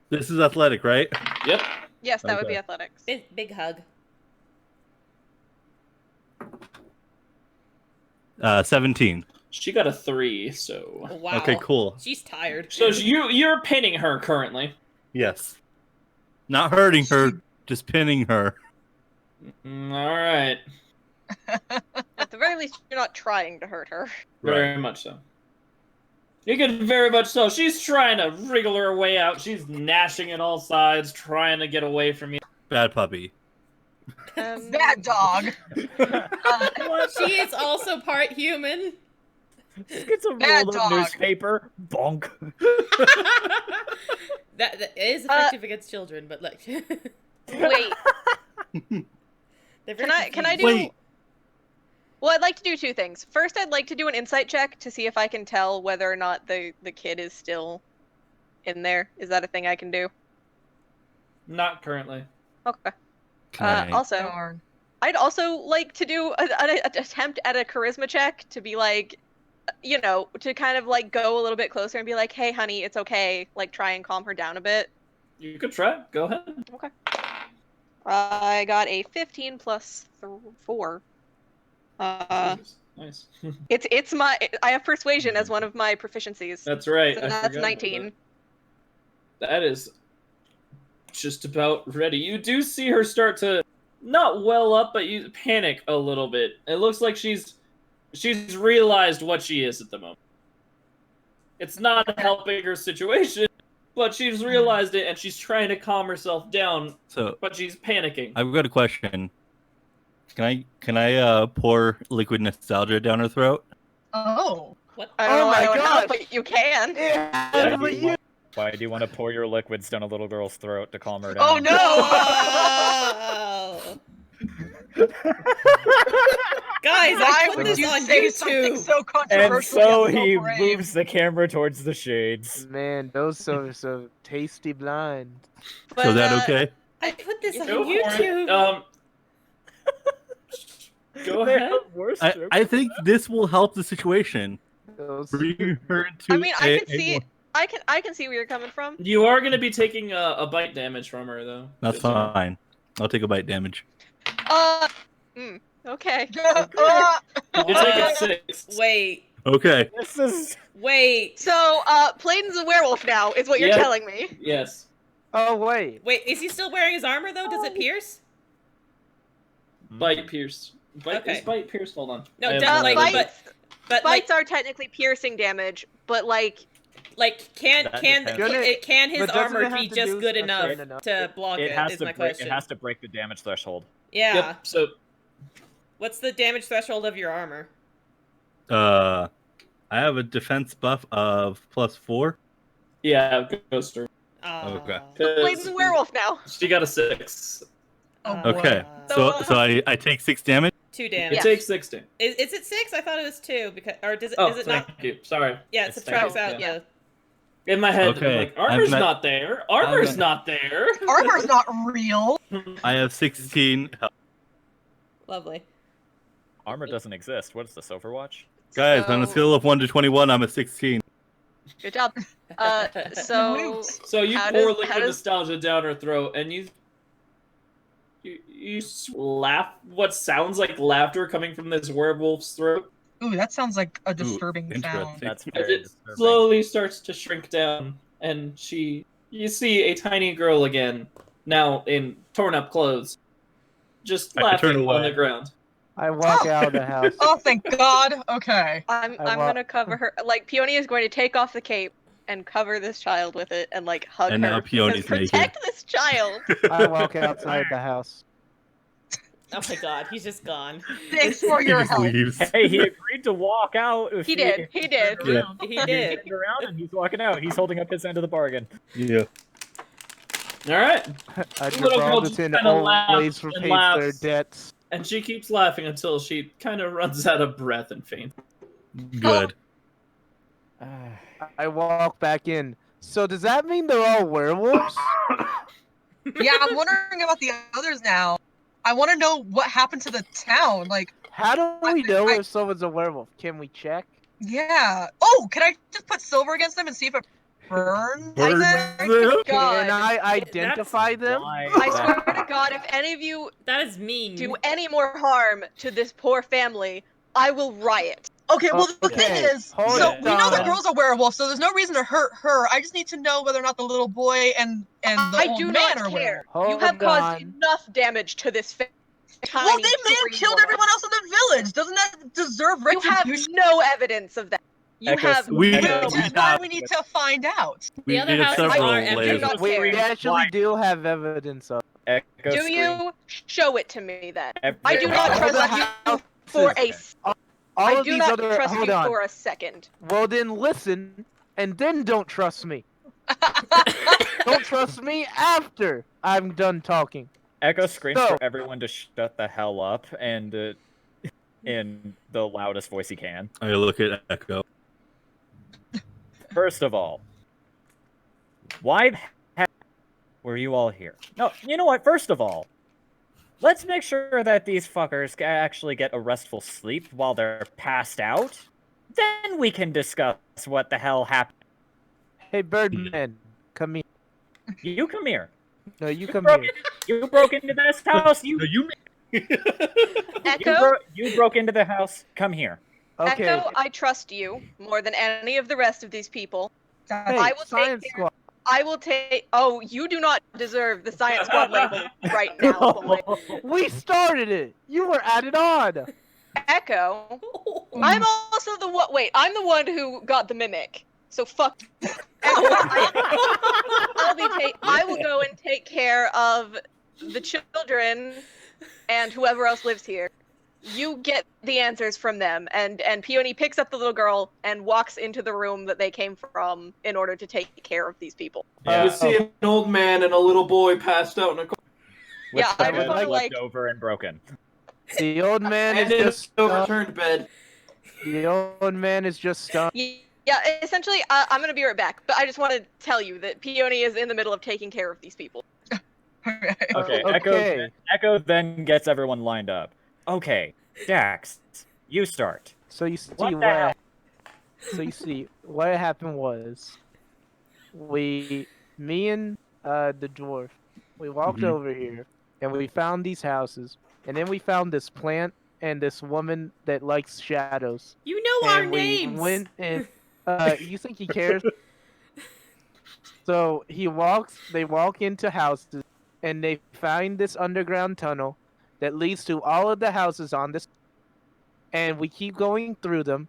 This is athletic, right? Yep. Yes, that would be Okay. athletics. Big hug. 17. She got a 3, so. Oh, wow. Okay, cool. She's tired. So you're pinning her currently. Yes. Not hurting her, just pinning her. All right. At the very least, you're not trying to hurt her. Very much so. You can very much so. She's trying to wriggle her way out. She's gnashing at all sides, trying to get away from you. Bad puppy. Bad dog. She is also part human. Just get some Bad rolled up dog. newspaper. Bonk. that is effective against children, but look. Wait, They're very can I confused. do? Wait. Well, I'd like to do two things. First, I'd like to do an insight check to see if I can tell whether or not the kid is still in there. Is that a thing I can do? Not currently. Okay. Can I- Also, Darn. I'd also like to do an attempt at a charisma check to be like, you know, to kind of like go a little bit closer and be like, hey, honey, it's okay. Like, try and calm her down a bit. You could try. Go ahead. I got a 15 plus 4. Nice. It's my I have persuasion as one of my proficiencies. That's right. So I that's forgot about 19. That is just about ready. You do see her start to not well up, but you panic a little bit. It looks like she's realized what she is at the moment. It's not helping her situation, but she's realized it and she's trying to calm herself down. So But she's panicking. I've got a question. Can I pour liquid nostalgia down her throat? Oh. What? I don't know Oh why my I would help, gosh. but you can. Yeah, but you. Why do you want to pour your liquids down a little girl's throat to calm her down? Oh no! Oh. Guys, I Why put would this you on say something YouTube. so And controversial? so yet he brave? moves the camera towards the shades. Man, those are so tasty blind. But, So is that okay? I put this on Go for YouTube. it. Go ahead. I think this will help the situation. Those... Bring her into I mean, I can a see more- I can see where you're coming from. You are going to be taking a bite damage from her, though. That's fine. I'll take a bite damage. Okay. You're taking 6. Wait. Okay. This is Wait. So, Playton's a werewolf now, is what you're Yeah. telling me. Yes. Oh wait. Wait, is he still wearing his armor though? Does it pierce? Bite pierced. Okay. Is bite pierced? Hold on. No, I have definitely, no- bites- but Bites are technically piercing damage, but like can That can depends. can his But doesn't armor it have be to just do good a enough certain to block it? it has Is to my break question. it has to break the damage threshold. Yeah. Yep. So What's the damage threshold of your armor? I have a defense buff of +4. yeah, goes through. Okay. Playton's a werewolf now. She got a 6. Oh, boy. Okay. So, So I take 6 damage. 2 It damage. Yeah. takes 6 damage. Is it 6? I thought it was 2 because or does it Oh, is it thank not? you. Sorry. Yeah, it It's subtracts thank out you. Yeah. the In my head, Okay, I'm like, armor's I'm not- not there. Armor's I'm not there. Armor's not real. I have 16 health. lovely. Armor doesn't exist. What is this, Overwatch? Guys, on a So- scale of 1 to 21, I'm a 16. Good job. So So you How pour does- liquid how does- nostalgia down her throat, and you laugh. What sounds like laughter coming from this werewolf's throat Ooh, that sounds like a disturbing sound. interesting. That's as very it disturbing. slowly starts to shrink down, and you see a tiny girl again, now in torn up clothes, just I turn laughing on away. the ground. I walk out of the house. Oh, thank God. Okay. I'm I wa- gonna cover her. Like Peony is going to take off the cape and cover this child with it and like hug And her. now Peony's because naked. protect this child. I walk outside the house. Oh my god, he's just gone. Thanks for He your just help. leaves. Hey, he agreed to walk out. If He did. He did. turned Yeah. around. He He did. turned around and he's walking out. He's holding up his end of the bargain. Yeah. All right, I Little girl just Gibraltar kinda always laughs and repays their laughs. debts. and she keeps laughing until she kind of runs out of breath and faints. Good. I walk back in. So does that mean they're all werewolves? Yeah, I'm wondering about the others now. I want to know what happened to the town. Like, How do we know I- if someone's a werewolf? Can we check? yeah. Oh, can I just put silver against them and see if it burns? Burns them? them? God. Can I identify them? Why I that- swear to God, if any of you That is mean. do any more harm to this poor family, I will riot. Okay, well, the Okay, thing is, hold so it we know the down. girl's a werewolf, so there's no reason to hurt her. I just need to know whether or not the little boy and the I old do man not are care. werewolves. You have Hold caused on. enough damage to this family. Well, they may have killed everyone else in the village. Doesn't that deserve You have retribution? no evidence of that. You Echoes, have we- no Which we is evidence. why have- we need to find out. We other have houses several are empty. I do layers. not We care. actually do have evidence of. Echo Do scream. you? Show it to me then. Every- I do not All trust the you houses- for a. All I of do these not other. trust Hold you on. for a second. Well, then listen, and then don't trust me. Don't trust me after I'm done talking. Echo screams So- for everyone to shut the hell up and in the loudest voice he can. I look at Echo. First of all, why the heck were you all here? No, you know what? First of all, let's make sure that these fuckers actually get a restful sleep while they're passed out. Then we can discuss what the hell happened. Hey, Birdman, come here. You come here. No, you come broke here. You broke into this house. You No, you. Echo, You broke into the house. Come here. Okay. Echo, I trust you more than any of the rest of these people. Hey, I will take Science care- Squad. I will take. Oh, you do not deserve the Science Squad label right now, boy. We started it. You were added on. Echo, I'm also the one. Wait, I'm the one who got the mimic. So fuck. Echo, I will go and take care of the children and whoever else lives here. You get the answers from them, and Peony picks up the little girl and walks into the room that they came from in order to take care of these people. Yeah. We see an old man and a little boy passed out in a corner. With Yeah, the I just bed wanna, flipped like- over and broken. The old man is And in just an overturned bed. The old man is just stunned. Yeah, essentially, I'm gonna be right back, but I just want to tell you that Peony is in the middle of taking care of these people. Okay, Okay. Echo then gets everyone lined up. Okay, Dax, you start. So you see What the hell? what happened was, me and the dwarf, we walked Mhm. over here and we found these houses, and then we found this plant and this woman that likes shadows. You know our And we names. went and you think he cares? So they walk into houses, and they find this underground tunnel that leads to all of the houses on this, and we keep going through them.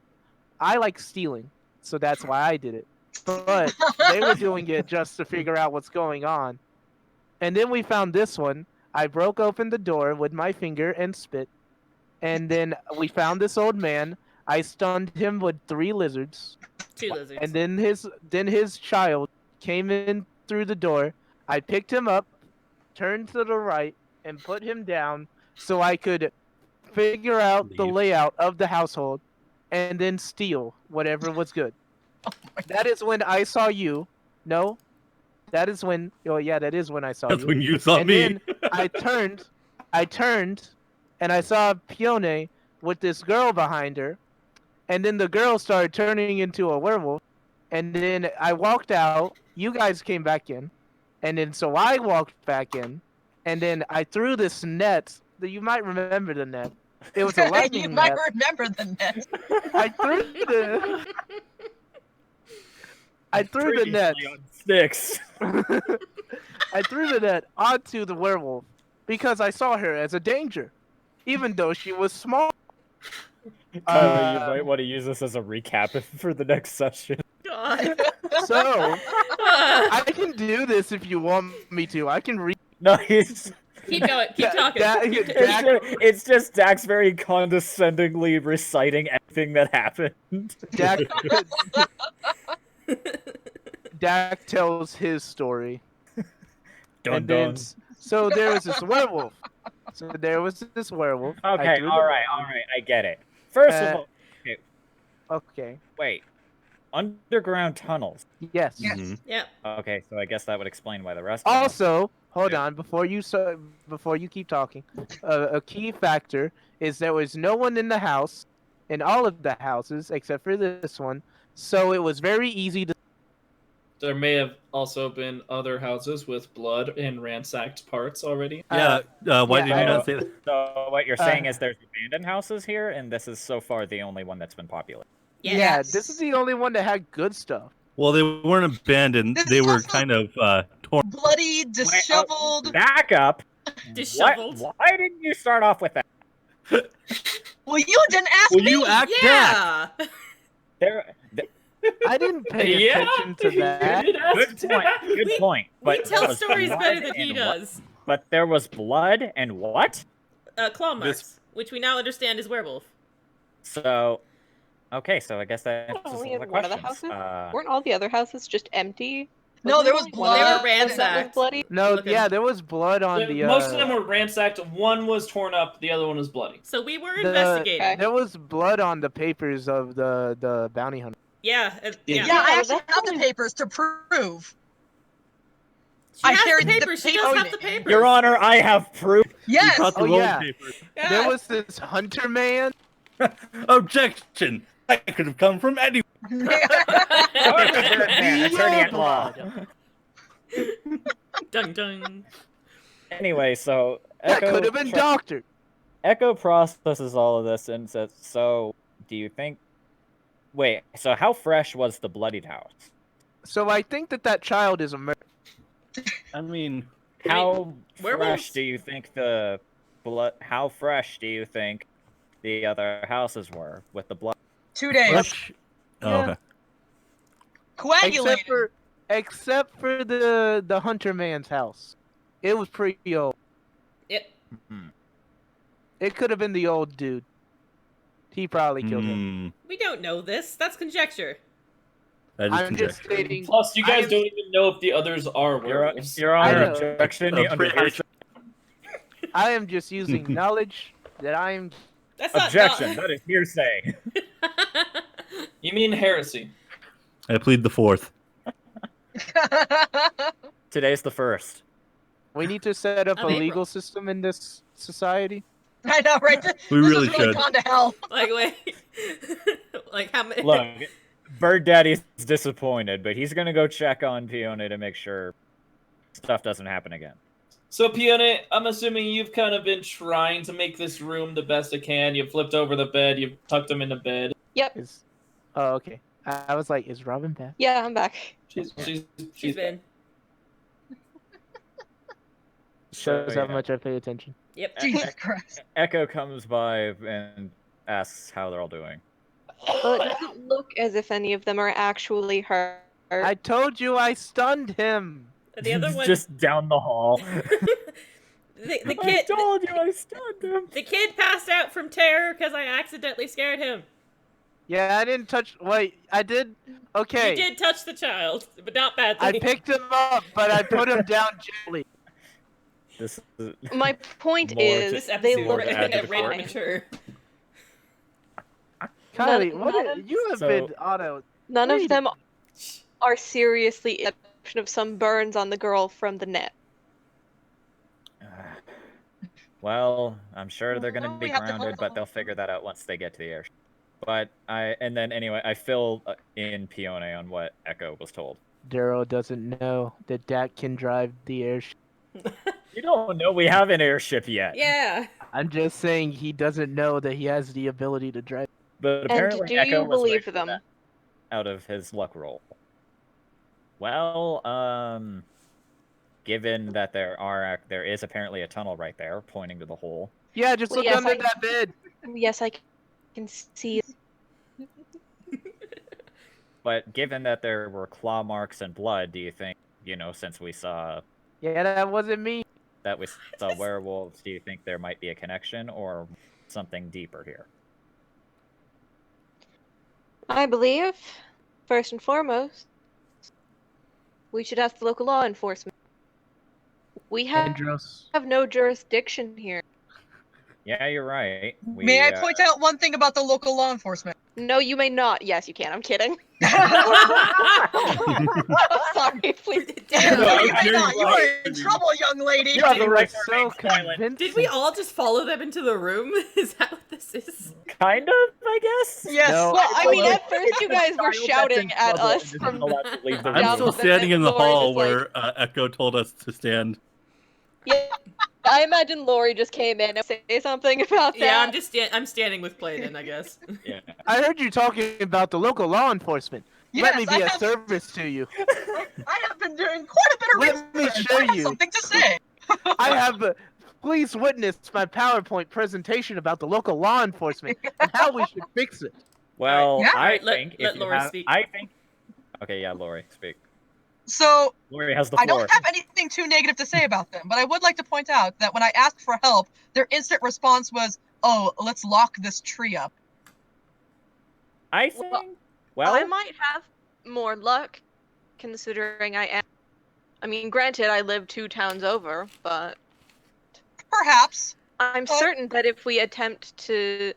I like stealing, so that's why I did it. But they were doing it just to figure out what's going on. And then we found this one. I broke open the door with my finger and spit. And then we found this old man. I stunned him with 3 lizards. 2 lizards. And then his child came in through the door. I picked him up, turned to the right, and put him down so I could figure out the Leave. layout of the household and then steal whatever was good. That is when I saw you. No, that is when. Oh yeah, that is when I saw That's you. when you saw And me. then I turned, and I saw Pione with this girl behind her, and then the girl started turning into a werewolf, and then I walked out. You guys came back in, and then so I walked back in, and then I threw this net. That you might remember the net. It was a lightning You net. might remember the net. I threw the. I threw the net. Previously on Styx. I threw the net onto the werewolf because I saw her as a danger, even though she was small. Tyler, you might want to use this as a recap for the next session. God. So I can do this if you want me to. I can read. No, he's... Keep going. Keep talking. Keep going. It's just Dax very condescendingly reciting everything that happened. Dack tells his story. Dun, And then, dun. so there was this werewolf. I Okay, threw the- alright, I get it. First of Uh, all, Okay. wait. Underground tunnels. Yes. Yes. Mhm. Yep. Okay, so I guess that would explain why the rest of them... Also, hold Yeah. on before you keep talking. A key factor is there was no one in the house, in all of the houses except for this one, so it was very easy to. There may have also been other houses with blood and ransacked parts already. Yeah. Why yeah, did you I- not say that? So what you're saying Uh, is there's abandoned houses here, and this is so far the only one that's been populated. Yes. Yeah, this is the only one that had good stuff. Well, they weren't abandoned. This They is were also- kind of torn. Bloody, disheveled. Back up! Disheveled. Why didn't you start off with that? Well, you didn't ask Will me. you act back? Yeah. There, I didn't pay Yeah, attention to that. you did ask good point. that. Good point. We But there tell was stories blood better than he and what- does. But there was blood and what? Claw marks, This- which we now understand is werewolf. So, okay, so I guess that answers Only all the in one of the questions. Weren't all the other houses just empty? No, Wasn't there was only one blood. that was ransacked. bloody? No, Looking- yeah, there was blood on the. Most of them were ransacked. One was torn up. The other one was bloody. So we were The- investigating. Okay. There was blood on the papers of the bounty hunter. Yeah. Yeah. Yeah, I Yeah, actually that's have the papers to prove. She I has carried the the papers. She paper does with have the me. papers. Your Honor, I have proof. Yes. You caught the Oh, roll yeah. papers. Yeah. There was this hunter man. Objection! That could have come from anyone. Attorney at law. Dun dun. Anyway, so That Echo could have been tri- doctor. Echo processes all of this and says, "So, do you think? Wait. So, how fresh was the bloodied house? So I think that child is a murderer. I mean, How werewolves? fresh do you think the blood? How fresh do you think the other houses were with the blood? 2 days. Fresh- oh, Yeah. okay. Coagulated. Except for the hunter man's house. It was pretty old. Yep. Hmm. It could have been the old dude. He probably killed him. We don't know this. That's conjecture. That is I'm just conjecture. stating. Plus, you guys I'm- don't even know if the others are werewolves. Your I Honor, know. objection. The under I am just using knowledge that I am. That's not objection. That is hearsay. You mean heresy? I plead the fourth. Today's the first. We need to set up Of a April. legal system in this society. I know, right? This We really has really should. gone to hell. Like, wait. Like, how many? Look, Bird Daddy's disappointed, but he's gonna go check on Peony to make sure stuff doesn't happen again. So, Pione, I'm assuming you've kind of been trying to make this room the best it can. You've flipped over the bed. You've tucked him into bed. Is oh okay. I was like, is Robin back? Yeah, I'm back. She's been. Shows how yeah. much I pay attention. Yep. Jesus Christ. Echo comes by and asks how they're all doing. Well, it doesn't look as if any of them are actually hurt. I told you I stunned him. The other one. Just down the hall. the I kid. told you I stunned him. The kid passed out from terror because I accidentally scared him. Yeah, I didn't touch. Wait, I did. Okay. You did touch the child, but not badly. I picked him up, but I put him down gently. This is My point More is, This they episode more look to add to is the rated court. mature. Kylie, None what? You have So- been auto. none of Wait. them are seriously the exception of some burns on the girl from the net. well, I'm sure they're Well, gonna be we have to grounded, hold but on. they'll figure that out once they get to the airship. But I fill in Peony on what Echo was told. Daryl doesn't know that Dack can drive the airship. You don't know we have an airship yet. Yeah. I'm just saying he doesn't know that he has the ability to drive. But apparently And do Echo you was believe ready for them? that out of his luck roll. Well, given that there is apparently a tunnel right there pointing to the hole. Yeah, just Well, look yes, under I- that bed. Yes, I can see. But given that there were claw marks and blood, do you think, since we saw Yeah, that wasn't me. that we saw werewolves, do you think there might be a connection or something deeper here? I believe, first and foremost, we should ask the local law enforcement. We have Andros. no jurisdiction here. Yeah, you're right. May I point out one thing about the local law enforcement? No, you may not. Yes, you can. I'm kidding. Sorry, please. Damn, No, you you're may not. You are right. in trouble, young lady. You have the right to so remain silent. convincing. Did we all just follow them into the room? Is that what this is? Kind of, I guess. Yes. No. Well, I mean, follow. at first you guys were shouting at us from. I'm Yeah, still but standing in the Lori hall just, where Echo told us to stand. Yeah, I imagine Lori just came in and say something about that. Yeah, I'm standing with Clayton, I guess. Yeah. I heard you talking about the local law enforcement. Let me Yes, be I a have- service to you. I have been doing quite a bit of Let me research. show I have you. something to say. I have. Please witness my PowerPoint presentation about the local law enforcement and how we should fix it. Well, Yeah. I Alright, let- think let if you Lori have, speak. I think. Okay, yeah, Lori, speak. So, Lori has the I floor. don't have anything too negative to say about them, but I would like to point out that when I asked for help, their instant response was, "Oh, let's lock this tree up." I think. Well, I might have more luck, considering I mean, granted, I live 2 towns over, but Perhaps. I'm certain that if we attempt to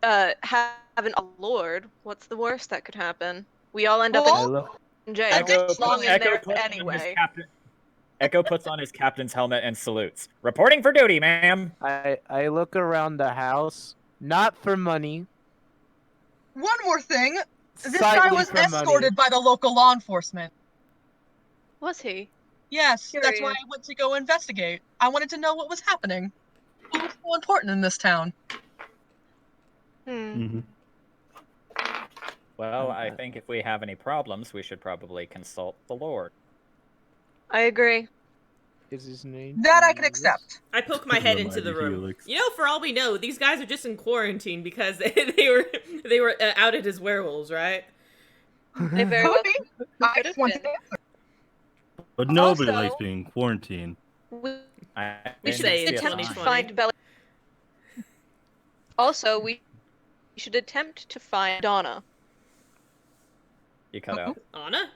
have an lord, what's the worst that could happen? We all end up Well, in jail. Echo, As long as Echo there puts on his anyway. Echo puts on his captain's helmet and salutes. Reporting for duty, ma'am. I look around the house, not for money. One more thing. This slightly guy was for money. escorted by the local law enforcement. Was he? Yes, that's why Curious. I went to go investigate. I wanted to know what was happening. Who's so important in this town? Mm-hmm. Well, I think if we have any problems, we should probably consult the Lord. I agree. Is his name? That I can Jesus? accept. I poke my head into the Mighty room. Helix. You know, for all we know, these guys are just in quarantine because they were outed as werewolves, right? They very well I could just have want been. to answer. But nobody Also- likes being quarantined. We We should should say it's attempt to 2020. find Bella. Also, we should attempt to find Donna. You cut out. Anna?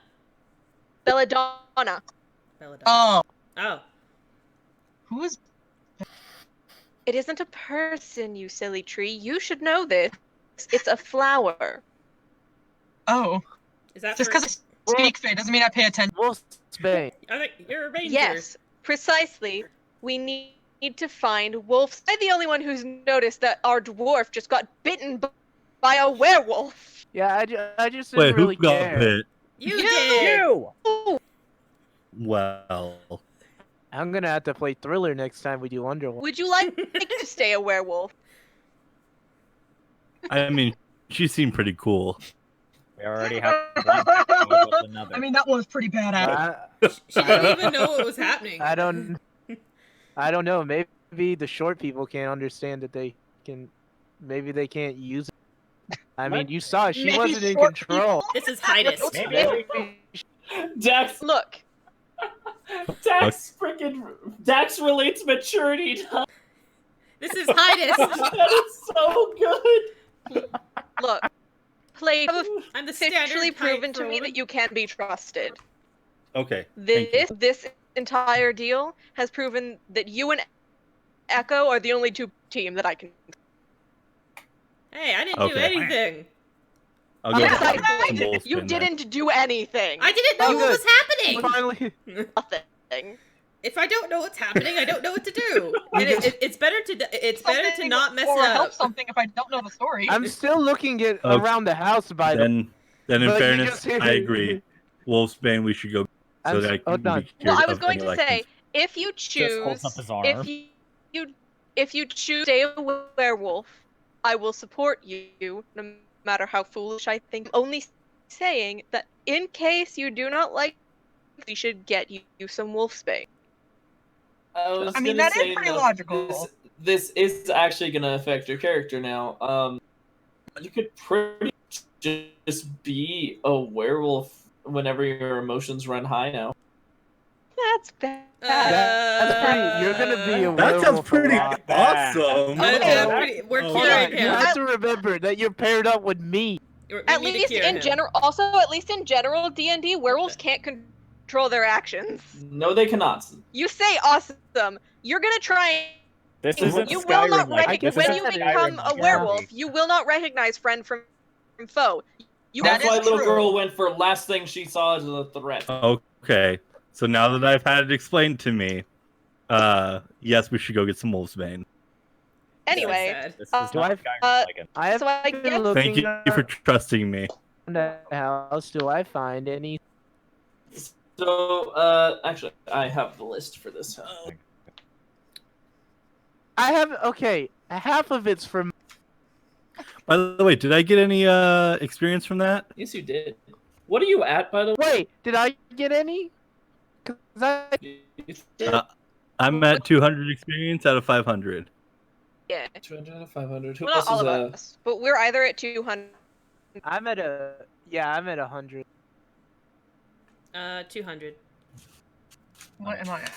Belladonna. Belladonna. Oh, Oh. who is? It isn't a person, you silly tree. You should know this. It's a flower. Oh, Is that just for... because I speak Fey doesn't mean I pay attention. Wolfsbane. I think you're a ranger. Yes, precisely. We need to find wolves. I'm the only one who's noticed that our dwarf just got bitten by a werewolf. Yeah, I just Wait, didn't really who got care. bit? You You! did! Well, I'm gonna have to play Thriller next time we do Underworld. Would you like to stay a werewolf? I mean, she seemed pretty cool. We already have one. How about another? I mean, that was pretty badass. She didn't even know what was happening. I don't know. Maybe the short people can't understand that they can. Maybe they can't use it. I mean, you saw she Maybe wasn't in short control. This is Hydus. Maybe. Dax, Look, Dax relates maturity to This is Hydus. that is so good. look. Play have I'm the officially standard proven height to for me women. that you can be trusted. Okay. thank you. This entire deal has proven that you and Echo are the only two team that I can. Hey, I didn't do Okay. anything. I'll go Yes, with I some did. wolf You spin then. didn't do anything. I didn't know Oh, what good. was happening. Finally, Nothing. If I don't know what's happening, I don't know what to do. And it's better to not mess or it help up. something if I don't know the story. I'm still looking at Okay. around the house by the. Then in But you fairness, just- I agree. Wolfsbane, we should go. I'm So that I hold can on. be Well, cured I was of going any to elections. say, if you Just holds up choose, his arm. if you choose to stay a werewolf, I will support you, no matter how foolish I think. I'm only saying that in case you do not like, we should get you some wolfsbane. I mean, that is pretty logical. This is actually going to affect your character now. You could pretty much just be a werewolf whenever your emotions run high now. That's bad. That's pretty. You're gonna be a That sounds werewolf a pretty lot. awesome. We're Oh, Hold curing on, you him. have to remember that you're paired up with me. We At need to least cure in him. general, also at least in general D&D, werewolves can't control their actions. No, they cannot. You say awesome. You're gonna try. This isn't You will Skyrim. not like, recognize this when isn't you Skyrim become like a werewolf. You will not recognize friend from foe. You That That's why is little true. girl went for last thing she saw as a threat. Okay. So now that I've had it explained to me, yes, we should go get some wolfsbane. Anyway, Sad. This is Uh, not Skyrim like it. I have so I been guess Thank looking you for trusting me. around the house. Do I find any? So, actually, I have the list for this. I have. Okay, half of it's from. By the way, did I get any experience from that? Yes, you did. What are you at, by the way? Wait, did I get any? 'Cause I. I'm at 200 experience out of 500. yeah. 200 out of 500. Who Well, else not all is of us, but we're either at 200. I'm at a. Yeah, I'm at 100. 200. What am I at?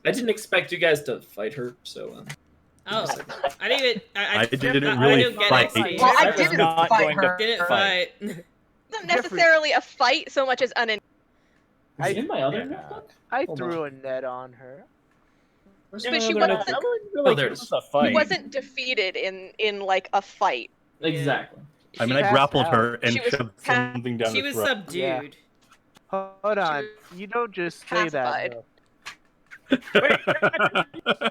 I didn't expect you guys to fight her, so. Oh, I didn't even. I didn't I really didn't get fight. XP. Well, I was didn't not fight going to her. Didn't Fight. fight. It wasn't necessarily a fight so much as an. Is it in my other Yeah. notebook? I Hold through a net on her. Where's But my she other wasn't- notebook? Really, Oh, there it this is. is a fight. He wasn't defeated in like a fight. Exactly. I mean, She I grappled passed her and She was shoved something down She her was throat. subdued. Hold on, you don't just say Pacified. that. Though.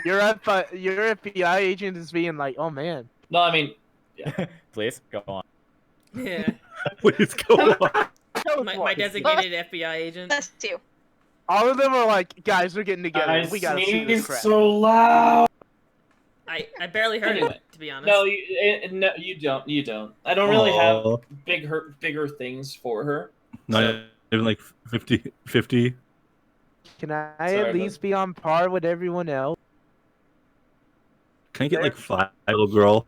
Your FBI agent is being like, oh man. No, I mean, Please go on. Yeah. Please go on. My designated FBI agent. That's two. All of them are like, guys, we're getting together. I We gotta see this sneezed crap. so loud. I barely heard Anyway. it, to be honest. No, you don't. You don't. I don't really have Aw. bigger things for her. Not even like 50. Can I Sorry, at least be on par with everyone else? Can I get like 5, little girl?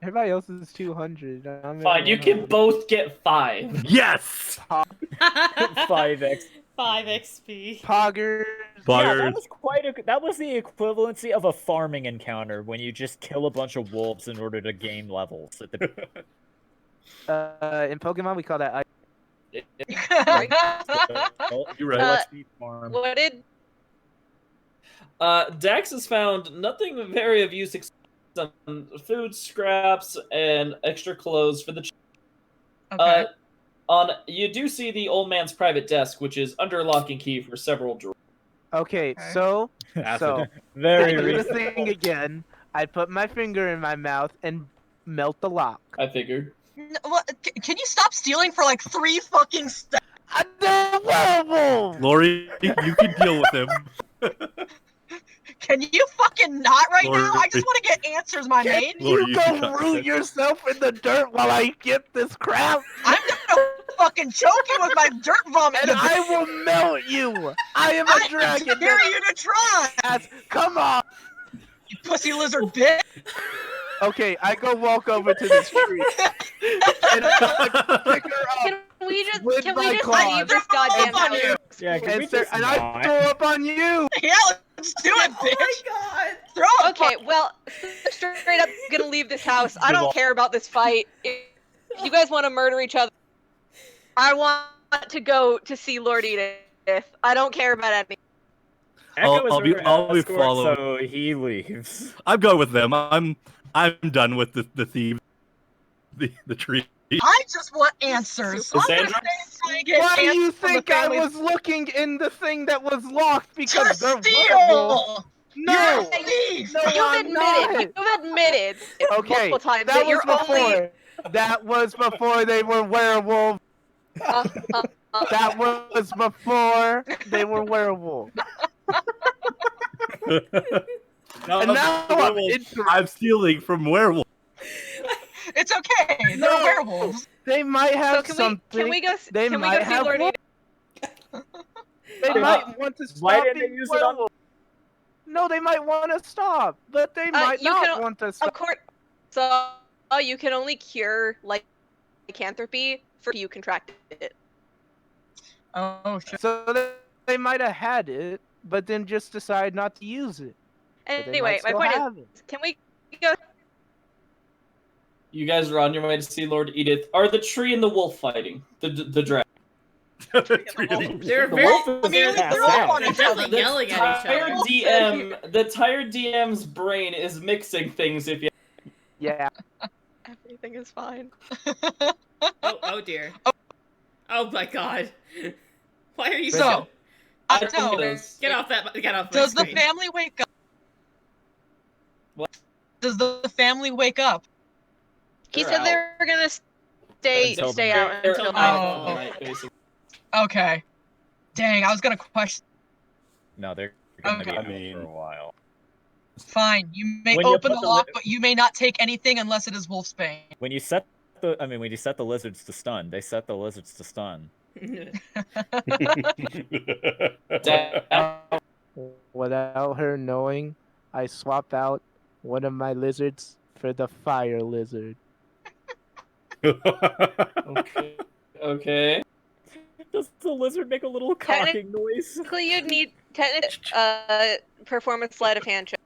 Everybody else is 200. I'm at Fine, you can 100. both get 5. Yes. 5x. 5 XP. Poggers. Yeah, Buggers. that was that was the equivalency of a farming encounter when you just kill a bunch of wolves in order to gain levels. At the... In Pokemon, we call that. Well, You're right. let's be farm. What did Dax has found nothing very of use except some food scraps and extra clothes for the. Okay. You do see the old man's private desk, which is under lock and key for several drawers. Okay, Okay. so I Very do the reasonable. thing again. I put my finger in my mouth and melt the lock. I figured. Can you stop stealing for like 3 fucking steps? The werewolf! Lori, you can deal with him. Can you fucking not right Lori. now? I just want to get answers, my maid. Lori, You you can go cut root this. yourself in the dirt while I get this crap, I'm gonna fucking choke you with my dirt vomit. and I will melt you. I am a I dragon. dare you to try. Ass. Come on. You pussy lizard bitch. Okay, I go walk over to this tree, and I pick her up. can we just With can my we just claws. leave this goddamn On you. house? Yeah, can we And, sir, just and I not? throw up on you. Yeah, let's do it, bitch. Oh my Throw it. Okay, well, straight up gonna leave this house. I don't care about this fight. If you guys want to murder each other, I want to go to see Lord Edith. I don't care about anything. Echo is I'll be her escort, following. so he leaves. I'm going with them. I'm done with the thieves. The tree. I just want answers. So I'm gonna Cassandra? stay and try and get Why do you answers from the think I family was looking in the thing that was locked? Because to they're werewolves. steal. No. You're a thief. No, I'm not. You've admitted Okay, multiple times that that was you're before. only. That was before they were werewolves. That was before they were werewolves. And now I'm interested. I'm stealing from werewolves. It's okay. They're No. werewolves. They might So have can something. we go? They Can we might go see have Lord wolf- Edith? They might want to stop Why didn't they being use it on- werewolves. No, they might want to stop, but they might you not can- want to Of stop. course. So you can only cure lycanthropy for you contracted it. Oh shit. So they might have had it, but then just decide not to use it. But they Anyway, might my still point have it. is, can we go? You guys are on your way to see Lord Edith. Are the tree and the wolf fighting? The dragon. They're The very. wolf is mean, passed they're all out. on They're each other. definitely yelling at each Tired other. the tired DM's brain is mixing things. If you Yeah. Everything is fine. Oh dear. Oh my god. Why are you So, so? I think know. it is. Get off that. Get off. Does my the screen. family wake up? What? Does the family wake up? He They're said out. they were gonna stay Until stay the- out They're until out nightfall. for the night, basically. Okay. Dang, I was gonna question. No, they're gonna Okay. be I out mean- for a while. Fine, you may When you open put the the lock, li- but you may not take anything unless it is Wolfsbane. When you set the lizards to stun, they set the lizards to stun. Dack, Without her knowing, I swap out one of my lizards for the fire lizard. okay. Does the lizard make a little cocking noise? Technically, you'd need performance sleight of hand check.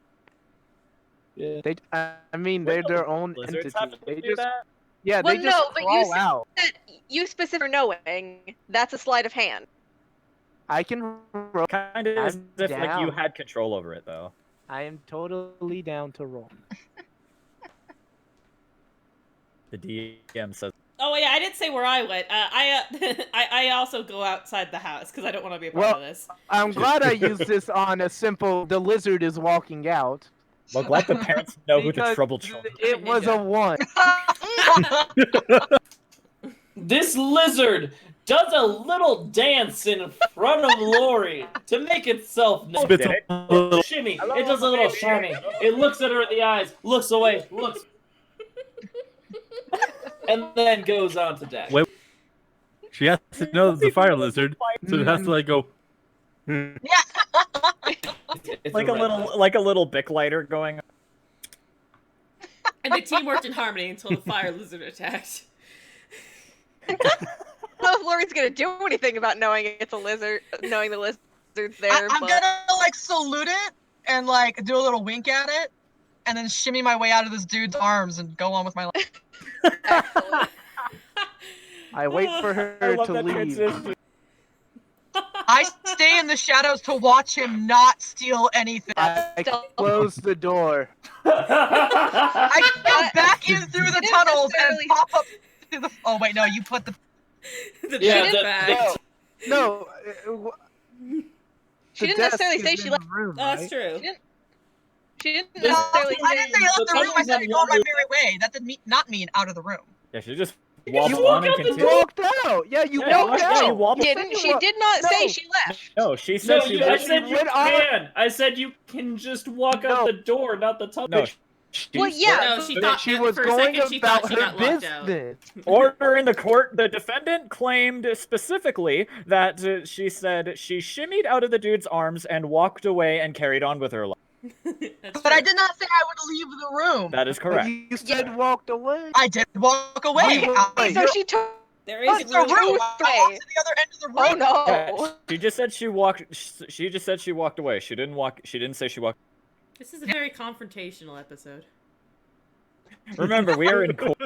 Yeah. I mean, they're their own Lizards entity. have to They do just, that? yeah, Well, they just no, but you crawl said- out. You specifically knowing that's a sleight of hand. I can roll. Kind of as I'm if like you down. had control over it though. I am totally down to roll. The DM says. Oh yeah, I didn't say where I went. I also go outside the house because I don't want to be a part Well- of this. I'm glad I used this on a simple. The lizard is walking out. Well, let the parents know who the because troubled children. It was a one. This lizard does a little dance in front of Lori to make itself known. Spits a little. Shimmy. It does a little shimmy. It looks at her in the eyes, looks away, looks, and then goes on to Dack. Wait. She has to know it's a fire lizard, so it has to like go. It's Like a a red little, like a little Bic lighter going. And the team worked in harmony until the fire lizard attacked. I don't know if Lori's gonna do anything about knowing it's a lizard, knowing the lizard's there. I'm but... gonna like salute it and like do a little wink at it, and then shimmy my way out of this dude's arms and go on with my life. Excellent. I wait for I her love to that leave. transition. I stay in the shadows to watch him not steal anything. I close the door. I go back in through the Didn't tunnels and necessarily- pop up to the. Oh wait, no, you put the. The Yeah, big the- bag. No. She the didn't desk necessarily is say in she the left. room, Oh, that's right? true. She didn't No, necessarily I didn't say say. I left The the room. I tunnels said I have go on my water. merry way. That didn't not mean out of the room. Yeah, she just You wobbled walk on and out the You continued. walked out. Yeah, you Yeah, walked yeah, out. you wobbled. Didn't she? wa- Did not No. say she left. No, she No, said she I would. said you went on- can. I said you can just walk out No. the door, not the tunnel. No, Well, yeah. No, but- she That thought she was for a going second she about thought she her got locked out. business. Order in the court. The defendant claimed specifically that she said she shimmied out of the dude's arms and walked away and carried on with her life. That's But I true. did not say I would leave the room. That is But correct. you said walked away. I did walk away. Wait, I- So she took. There Oh, is It's the room. room. I walked to the other end of the room. Oh no. Yeah, she just said she walked. She just said she walked away. She didn't walk. She didn't say she walked. This is a very confrontational episode. Remember, we are in court.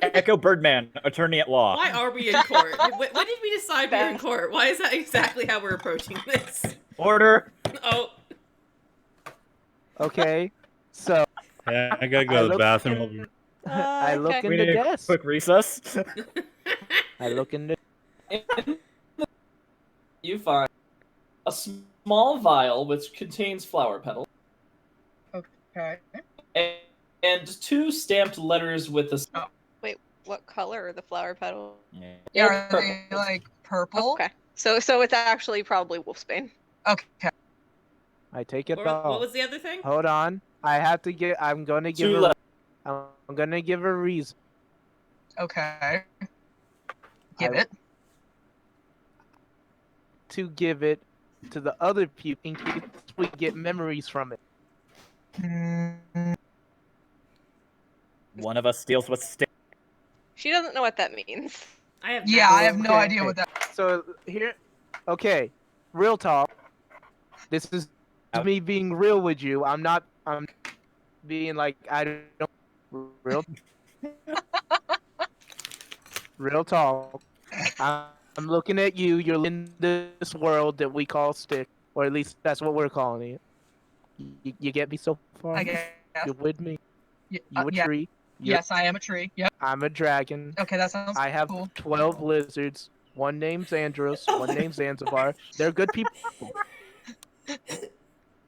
Echo Birdman, attorney at law. Why are we in court? When did we decide we were in court? Why is that exactly how we're approaching this? Order. Oh, Okay. So Yeah, I gotta go I to the look- bathroom. I look okay. in We the need a desk. quick recess. I look in the. You find a small vial which contains flower petals Okay. and 2 stamped letters with a. What color are the flower petals? Yeah. Yeah, are they like purple? Okay. So it's actually probably wolfsbane. Okay. I take it what off. was the other thing? Hold on. I have to get. I'm gonna give 2 her. letters. I'm gonna give her a reason. Okay. Give I- it. To give it to the other people in case we get memories from it. Mm, One of us steals what's stick. She doesn't know what that means. I have yeah, I have no Okay. idea what that. So here, okay, real talk. This is me being real with you. I'm not. I'm being like I don't. Real talk. I'm looking at you. You're in this world that we call Styx, or at least that's what we're calling it. You get me so far? I guess. You're with me. Y- You a yeah. tree. You're- Yes, I am a tree. Yep. I'm a dragon. Okay, that sounds I have cool. 12 lizards. One name's Andros. One name's Zanzibar. They're good people.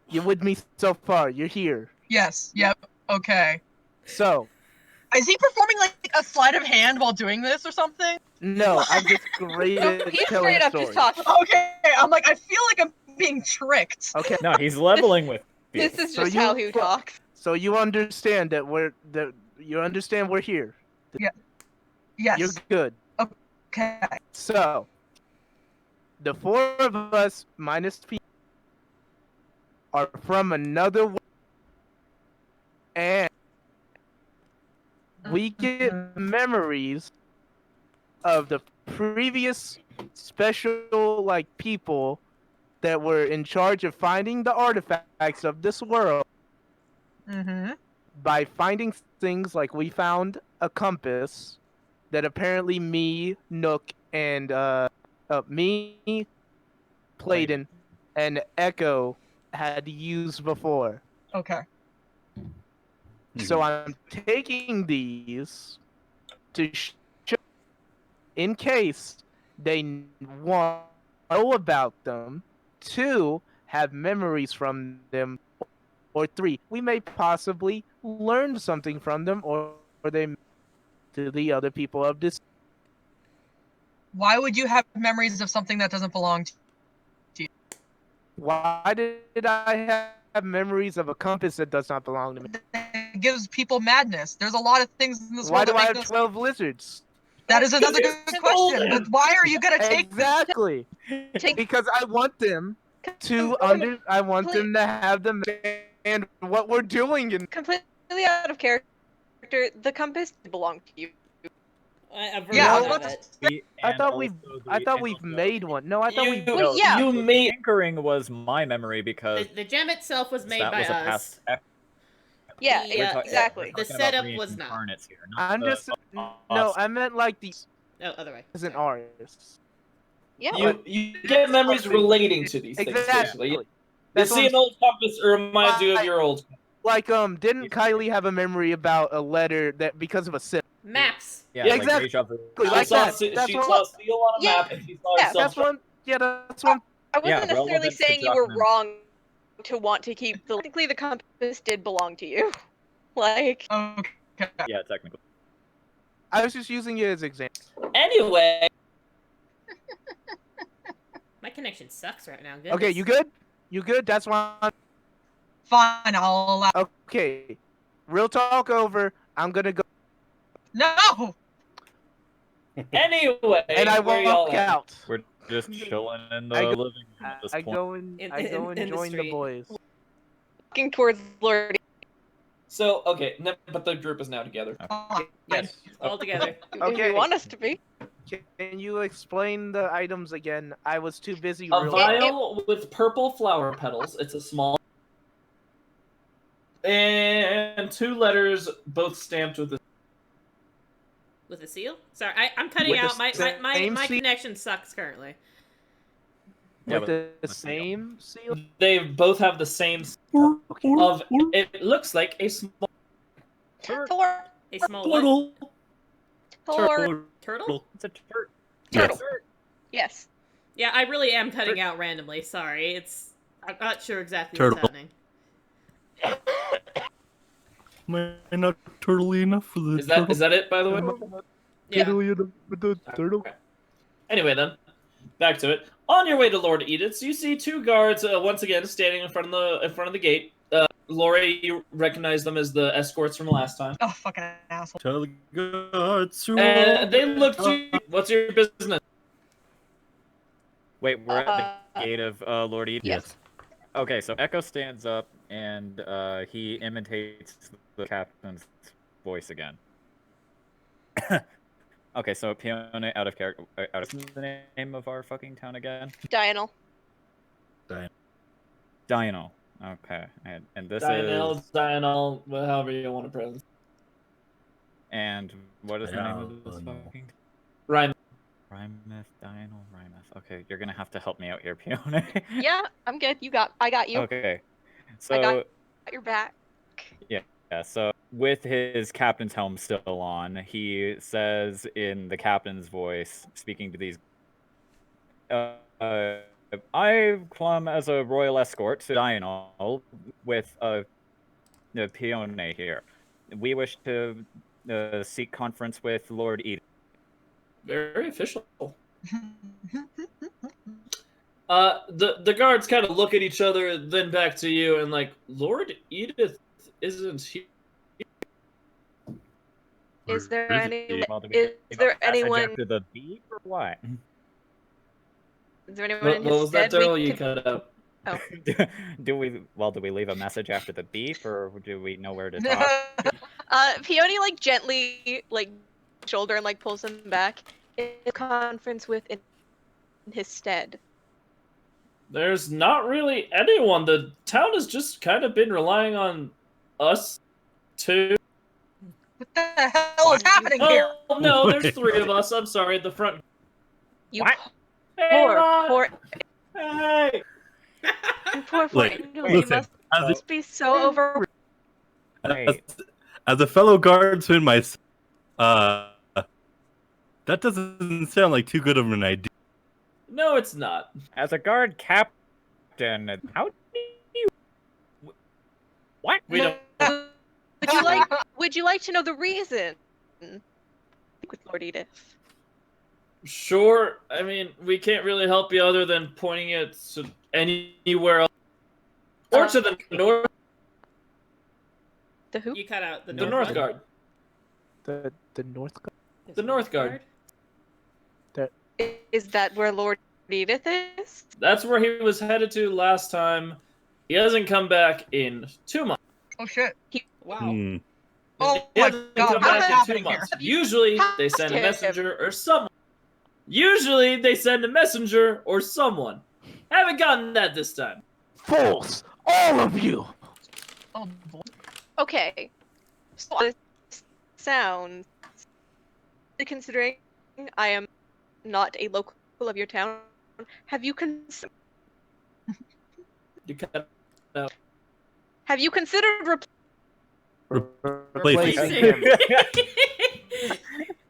You're with me so far. You're here. Yes. Yep. Okay. So, Is he performing like a sleight of hand while doing this or something? no, I'm just great No, at he's telling straight up stories. just talking. Okay. I'm like, I feel like I'm being tricked. Okay, No, he's leveling with. you. This is So just you- how he talks. so you understand that you understand we're here. Yes. You're good. Okay. So, the 4 of us minus P are from another world, and we get memories of the previous special people that were in charge of finding the artifacts of this world Mm-hmm. by finding things like we found a compass that apparently me, Nook, and me, Playden, and Echo had used before. Okay. So I'm taking these to show, in case they want to know about them, 2, have memories from them, or 3, we may possibly learn something from them, or they to the other people of this. Why would you have memories of something that doesn't belong to you? Why did I have memories of a compass that does not belong to me? It gives people madness. There's a lot of things in this Why world do that I make have no 12 lizards? That is another Because good you're question. stolen. But why are you gonna take this? Exactly. Take Because I want them to I want them to have them and what we're doing in completely out of character. The compass belonged to you. Yeah, I was version about of to it. I And thought also we've also- made one. No, I thought we You, Well, yeah. you made Tinkering was my memory because The gem itself was made that by was a us. past. Yeah, Exactly. We're The talking about setup was not. reincarnates here, not I'm the- just no, us. I meant like the Oh, other way. isn't Sorry. ours. Yeah. you get memories relating to these things, basically. Exactly. You That's see what an old compass, it reminds you of your old. like didn't Kylie have a memory about a letter that because of a symbol? Maps. Yeah, Yeah, like exactly. deja vu. She Like saw, that. she That's saw what a seal on a Yeah, map, and she saw yeah, herself. that's one that's one I wasn't Yeah, necessarily relevance to saying you were judgment. wrong to want to keep the. Technically, the compass did belong to you. Like, Okay. Yeah, technically. I was just using it as example. Anyway, My connection sucks right now. Okay, Goodness. you good? You good? That's why. Fine, I'll allow. Okay. Real talk over. I'm gonna go No. anyway, and I where y'all walk at? out. We're just chilling in the I go- living room at this I point. go and In- I go in and the join the street. boys. walking towards Lord. So, okay, but the group is now together. Yes. All together. If Okay. you want us to be. Can you explain the items again? I was too busy. A real vial with purple flower petals. It's a small. And 2 letters, both stamped with a. With a seal? Sorry, I'm cutting With the out. My same seal? connection sucks currently. Yeah, with with the the seal. same seal. They both have the same. Okay. Of it looks like a small Tor. A small what? Turtle. Tor. Turtle? It's a turtle. Turtle. Yes. Yeah, I really am cutting out randomly. Sorry, I'm not sure exactly Turtle. what's happening. Am I not turtly enough for the Is that it, by the way? Yeah. Turtle. Okay. Anyway, then, back to it. On your way to Lord Edith's, you see 2 guards once again standing in front of the gate. Lori, you recognize them as the escorts from last time. Oh, fucking asshole. Tell the gods to And they look to you. What's your business? Wait, we're at the gate of Lord Edith? Yes. Okay, so Echo stands up and he imitates the captain's voice again. Okay, so Peone out of character. What's the name of our fucking town again? Diurnal. Dino. Okay, and this Diurnal, is. Diurnal, however you want to pronounce. And what is the name of this Diurnal. fucking? Rhyme. Rhymeth, Dino, Rhymeth. Okay, you're gonna have to help me out here, Peone. Yeah, I'm good. I got you. Okay, so. I got your back. Yeah, so with his captain's helm still on, he says in the captain's voice, speaking to these, I come as a royal escort to Diurnal with the Peone here. We wish to seek conference with Lord Edith. Very official. The guards kind of look at each other, then back to you, and like, Lord Edith isn't here. Is there Where any? Well, do we Is leave there a message anyone? after the beep or what? Is there anyone What in his was that, stead? Daryl? You cut out. do we leave a message after the beep, or do we know where to talk? Peony like gently like shoulder and like pulls him back. In a conference with in his stead. There's not really anyone. The town has just kind of been relying on us two. What the hell is happening here? Oh no, there's 3 of us. I'm sorry. The front. You What? poor. Hey. You poor Look, angel. You listen, must be so over. Hey. as a fellow guardsman myself, that doesn't sound like too good of an idea. No, it's not. As a guard captain, how do you? What? We don't. Would you like to know the reason? With Lord Edith. Sure. I mean, we can't really help you other than pointing it to anywhere else. Or to the north. The who? You cut out the The North North Guard. The North Guard. The North Guard. Is that where Lord Edith is? That's where he was headed to last time. He hasn't come back in 2 months. Oh shit. Wow. Hmm. Oh He my hasn't god, come what's back in 2 happening here? months. Usually, they send a messenger or someone. Usually, they send a messenger or someone. Haven't gotten that this time. Fools! All of you! Oh boy. Okay. So this sounds, considering I am not a local of your town, have you considered You cut out. Replacing Replacing. him.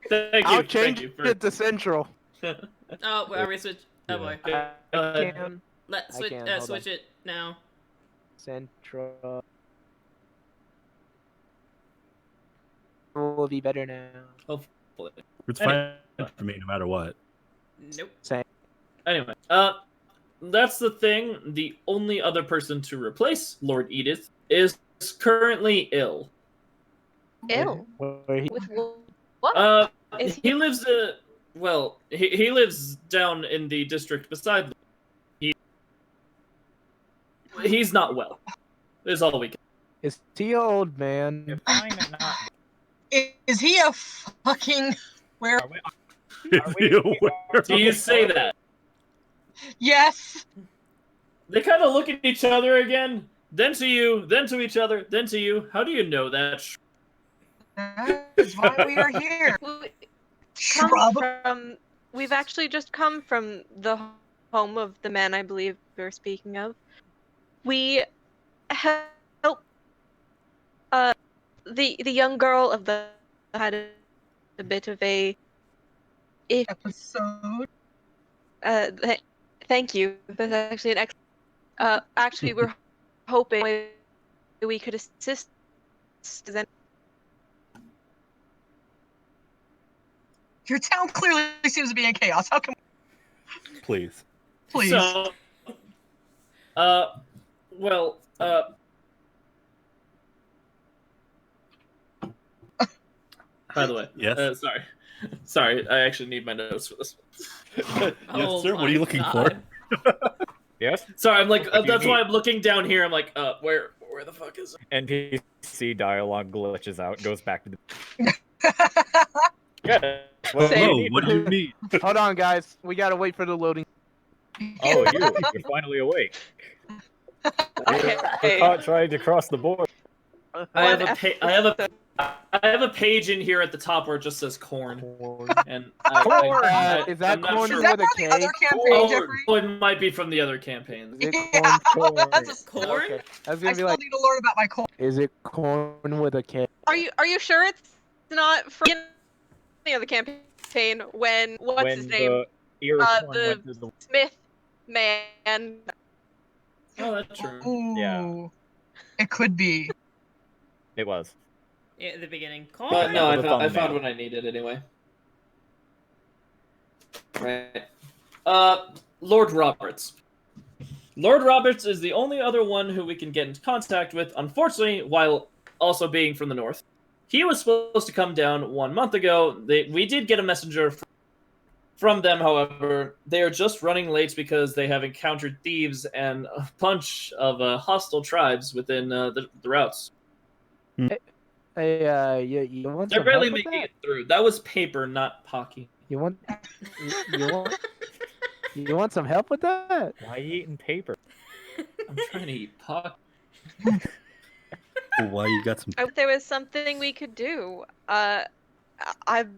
Thank I'll you. change Thank you for. it to Central. Oh, are we switch? Oh boy. Go I ahead. can. Let's I switch. can, hold Switch it now. Central. Will be better now. Hopefully. It's fine for me no matter what. Nope. Anyway, that's the thing. The only other person to replace Lord Edith is currently ill. ill? Where he, With what? Is He lives. Well, he lives down in the district beside. He's not well. Is all we can. is he an old man? Fine and not. Is he a fucking where? Are we aware Do you say that? Yes. They kind of look at each other again, then to you, then to each other, then to you. How do you know that? That is why we are here. Come Shrub. from, we've actually just come from the home of the man I believe we're speaking of. We help the young girl of the had a bit of a Episode. thank you. That's actually an actually we're hoping we could assist. Your town clearly seems to be in chaos. How can Please. please? So, well, by the way, Yes. sorry, I actually need my notes for this one. Oh sir. What are you my looking God. Yes. Sorry, I'm like, What do you that's why need? I'm looking down here. I'm like, where the fuck is it? NPC dialogue glitches out, goes back to the. Yeah. What do Same. you Whoa, need? what do you need? Hold on, guys. We gotta wait for the loading. Oh, you're finally awake. Okay. You're caught trying to cross the board. I have a page in here at the top where it just says corn, and Is that I'm not corn sure. Is that with a from the other K? campaign, Oh, Jeffrey? it might be from the other campaigns. Is it Yeah, corn? that's a Corn? Okay. I was I gonna be still like, need to learn about my corn. is it corn with a K? Are you sure it's not from the other campaign when what's when his name? the ear of corn The went through the. Smith man. Oh, that's true. Ooh. Yeah. It could be. It was. Yeah, at the beginning. Corn. But no, The I found thumbnail. what I needed anyway. Right. Lord Roberts. Lord Roberts is the only other one who we can get into contact with, unfortunately, while also being from the north. He was supposed to come down 1 month ago. We did get a messenger from them, however. They are just running late because they have encountered thieves and a bunch of hostile tribes within the routes. Hey, you want They're some barely help with making that? it through. That was paper, not Pocky. You want you want some help with that? Why you eating paper? I'm trying to eat Pocky. Why you got some? If there was something we could do, I've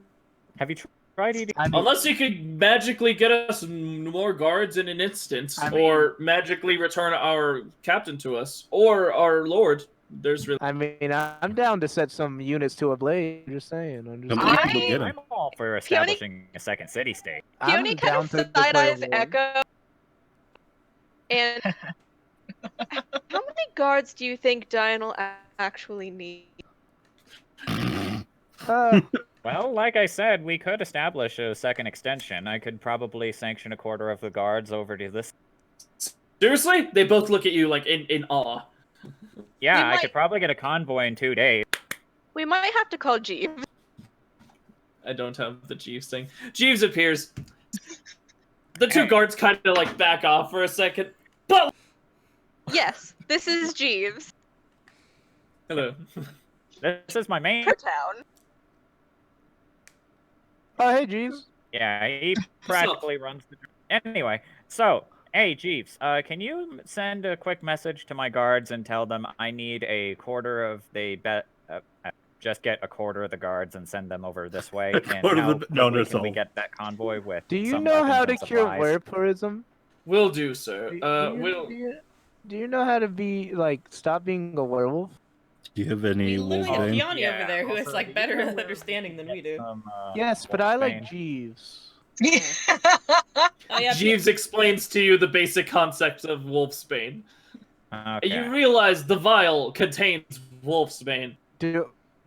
Have you tried eating? I mean, Unless you could magically get us more guards in an instant, I mean- or magically return our captain to us, or our lord. There's really I'm down to set some units to ablaze. Just saying. I'm just. Come on, people get 'em. I'm all for establishing a second city state. I'm Peony kind down of to declare side eyes war. Echo. And how many guards do you think Diana actually needs? Well, like I said, we could establish a second extension. I could probably sanction a quarter of the guards over to this. Seriously? They both look at you like in awe. Yeah, I might- could probably get a convoy in 2 days. We might have to call Jeeves. I don't have the Jeeves thing. Jeeves appears. The two guards kind of like back off for a second. But Yes, this is Jeeves. hello. This is my main. Per town. Oh, hey, Jeeves. Yeah, he practically runs the. Anyway, so hey, Jeeves, can you send a quick message to my guards and tell them I need a quarter of the bet. Just get a quarter of the guards and send them over this way. And quarter how of the- no, quickly no, can we so- get that convoy with? Do you some know how weapons to and cure supplies? vampirism? Will do, sir. Do you know how to be like stop being a werewolf? Do you have any We literally have wolfbane? Keanu over there who has also, like do you better know where understanding than we get do. some, Yes, but I like wolfbane? Jeeves. Oh yeah, Jeeves explains to you the basic concept of wolfsbane. Okay. You realize the vial contains wolfsbane.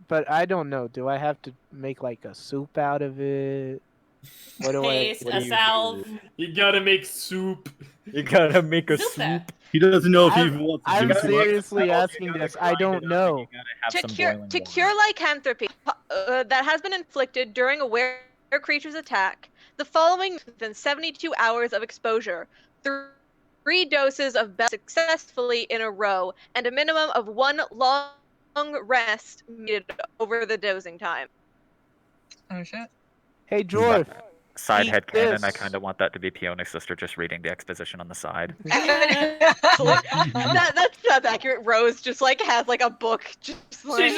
But I don't know. Do I have to make like a soup out of it? What do paste, what a do you salve. do? You gotta make soup. You gotta make a Soup soup. that. He doesn't know if he I'm- wants to I'm do soup. seriously You asking gotta this. I grind don't it up and know. you gotta have To some cure boiling to water. cure lycanthropy that has been inflicted during a creature's attack, the following within 72 hours of exposure: 3 doses of Bell successfully in a row, and a minimum of 1 long rest needed over the dosing time. Oh shit. Hey, Dwarf. Side Eat head canon, I this. kind of want that to be Peony's sister just reading the exposition on the side. That's accurate. Rose just like has like a book. Just like... She's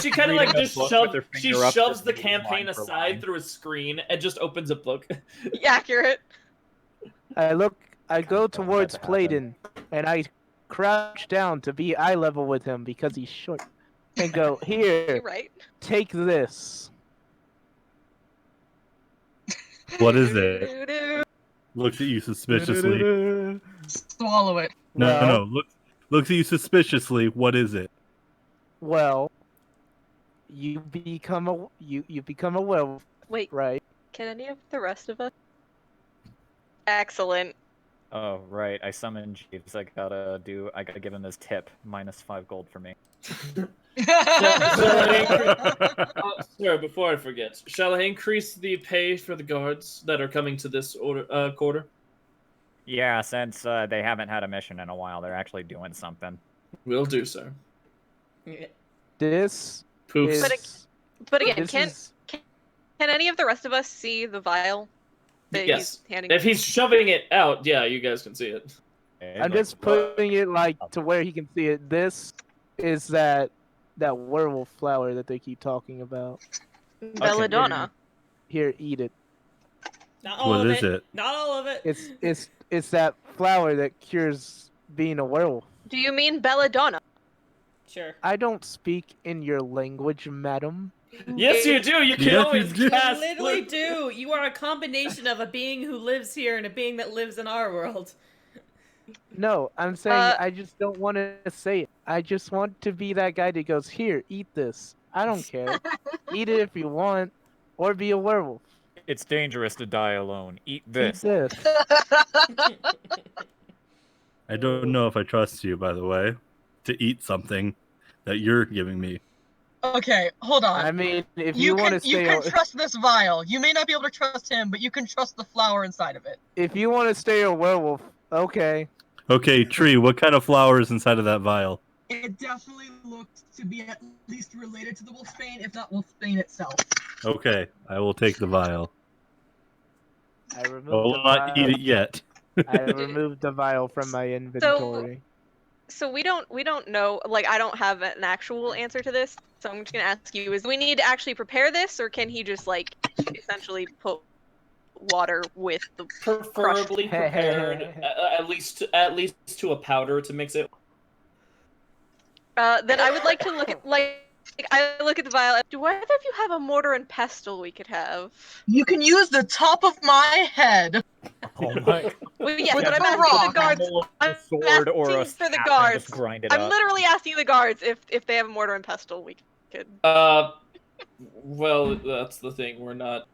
She just kind of like reading a just book with her she finger up, shoves just the reading line campaign for aside line. through a screen and just opens a book. accurate. I go Kinda towards thought that Playdon, and I crouch down to be eye level with him because he's short, and go, here, You're right. take this. What is it? Doo-doo-doo. Looks at you suspiciously. Swallow it. No, Well- no. Looks at you suspiciously. What is it? Well, you become a werewolf, Wait, right? can any of the rest of us? Excellent. Oh, right. I summoned Jeeves. I gotta give him his tip. -5 gold for me. Sir, before I forget, shall I increase the pay for the guards that are coming to this quarter? Yeah, since they haven't had a mission in a while, they're actually doing something. Will do, sir. This Poops. is. But again, this can is- any of the rest of us see the vial that Yes. he's handing? If he's shoving it out, yeah, you guys can see it. I'm just putting it like to where he can see it. This is that werewolf flower that they keep talking about. Belladonna. Here, eat it. Not all What of is it? Not all of it. It's that flower that cures being a werewolf. Do you mean belladonna? Sure. I don't speak in your language, madam. Yes, you do. You can Yes, always you do. cast. You literally do. You are a combination of a being who lives here and a being that lives in our world. No, I'm saying Uh, I just don't want to say it. I just want to be that guy that goes, here, eat this. I don't care. Eat it if you want, or be a werewolf. It's dangerous to die alone. Eat Eat this. this. I don't know if I trust you, by the way, to eat something that you're giving me. Okay, hold on. I mean, if you want to you stay, can trust this vial. You may not be able to trust him, but you can trust the flower inside of it. if you want to stay a werewolf, okay. Okay, Tree, what kind of flower is inside of that vial? It definitely looks to be at least related to the wolfsbane, if not wolfsbane itself. Okay, I will take the vial. I removed I will the not eat vial. it yet. I removed the vial from my inventory. So we don't know. Like, I don't have an actual answer to this. So I'm just gonna ask you: do we need to actually prepare this, or can he just like essentially put water with the? Preferably prepared, at least to a powder to mix it. Then I would like to look at I look at the vial. Do either of you have a mortar and pestle we could have? You can use the top of my head. Oh my! Well, yes, With but I'm a asking rock. the guards. I'm sword or a asking for the staff and guards. just grind it I'm up. literally asking the guards if they have a mortar and pestle we could. Well, that's the thing. We're not.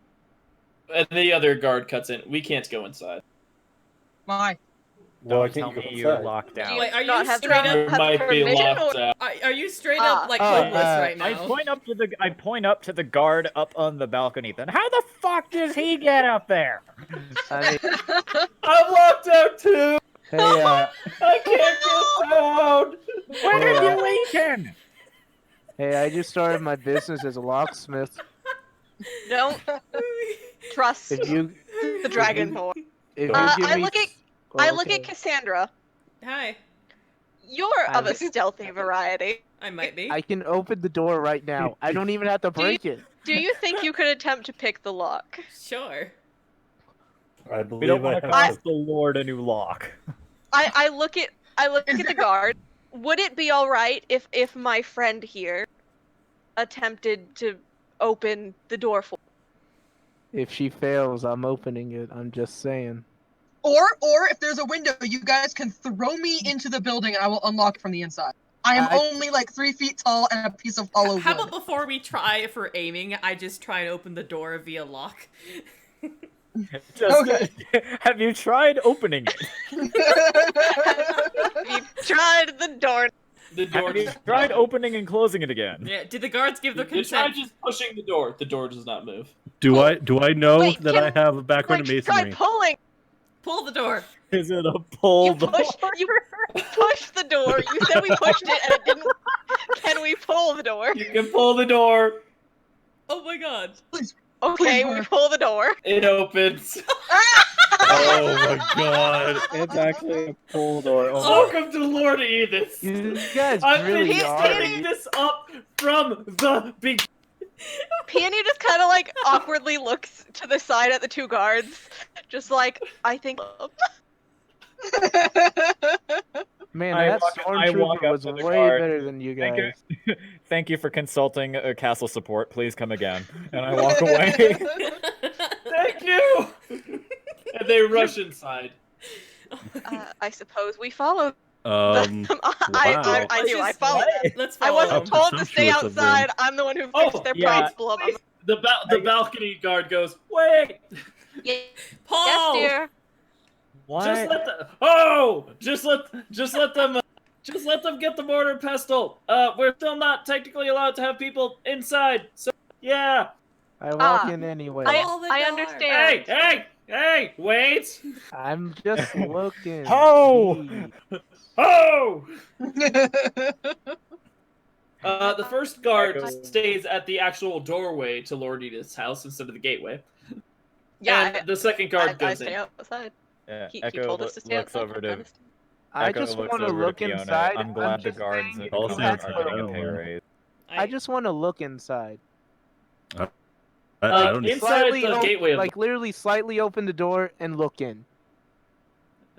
And the other guard cuts in. We can't go inside. Why? Don't tell me you're locked Do out. you Wait, are not you have straight We up? might be permission, locked or- out. Are you straight up like Oh, homeless right I now? point up to the guard up on the balcony. Then how the fuck does he get up there? I mean, I'm locked out too. hey, I can't get down. When Hey, have you eaten? hey, I just started my business as a locksmith. Don't trust If you, the dragonborn. if you give I me, look at okay. Cassandra. Hi. You're of a I'm- stealthy variety. I might be. I can open the door right now. I don't even have to break it. Do you think you could attempt to pick the lock? Sure. I We don't believe want I to have. cost the Lord a new lock. I look at the guard. Would it be all right if my friend here attempted to open the door for? If she fails, I'm opening it. I'm just saying. Or if there's a window, you guys can throw me into the building and I will unlock it from the inside. I am I- only like 3 feet tall and a piece of hollow How wood. about before we try for aiming, I just try and open the door via lock? Okay. Have you tried opening it? You tried the door. The door Have you just tried opening and closing it again? Yeah. Did the guards give their You try consent? just pushing the door. The door does not move. Do I know Wait, that can- I have a background in Like, try masonry? pulling. Pull the door. Is it a pull You door? push the door. You said we pushed it and it didn't. Can we pull the door? You can pull the door. Oh my god. Okay, we pull the door. It opens. Oh my god! It's actually a pull door. Oh, Welcome to Lord Edith. You guys I've really been are. setting this up from the beginning. Peony just kind of like awkwardly looks to the side at the two guards, just like I think. Man, I that walk stormtrooper up was to the way guard. better than you Thank guys. you. Thank you for consulting castle support. Please come again. And I walk away. Thank you. And they rush inside. I suppose we follow. Wow. I do. I follow them. Let's I follow wasn't them. told to stay Presumptuous of them. outside. I'm the one who Oh, fixed their yeah. problem. The balcony guard goes, wait. Yes, Paul! dear. What? Just let them get the mortar and pestle. We're still not technically allowed to have people inside. So yeah. I walk in anyway. All the I guards. understand. Hey, wait. I'm just looking. Ho! Gee. Oh. The first guard Echo. stays at the actual doorway to Lord Edith's house instead of the gateway. Yeah, And the second I guard goes stay in. outside. Yeah, He Echo told us to stay looks outside. over to. I Echo just looks want to over look Fiona. inside. I'm glad the just guards saying have All come sounds out like getting a I pay don't know. raise. I just want to look inside. I don't need Inside the gateway of like literally slightly open the door and look in.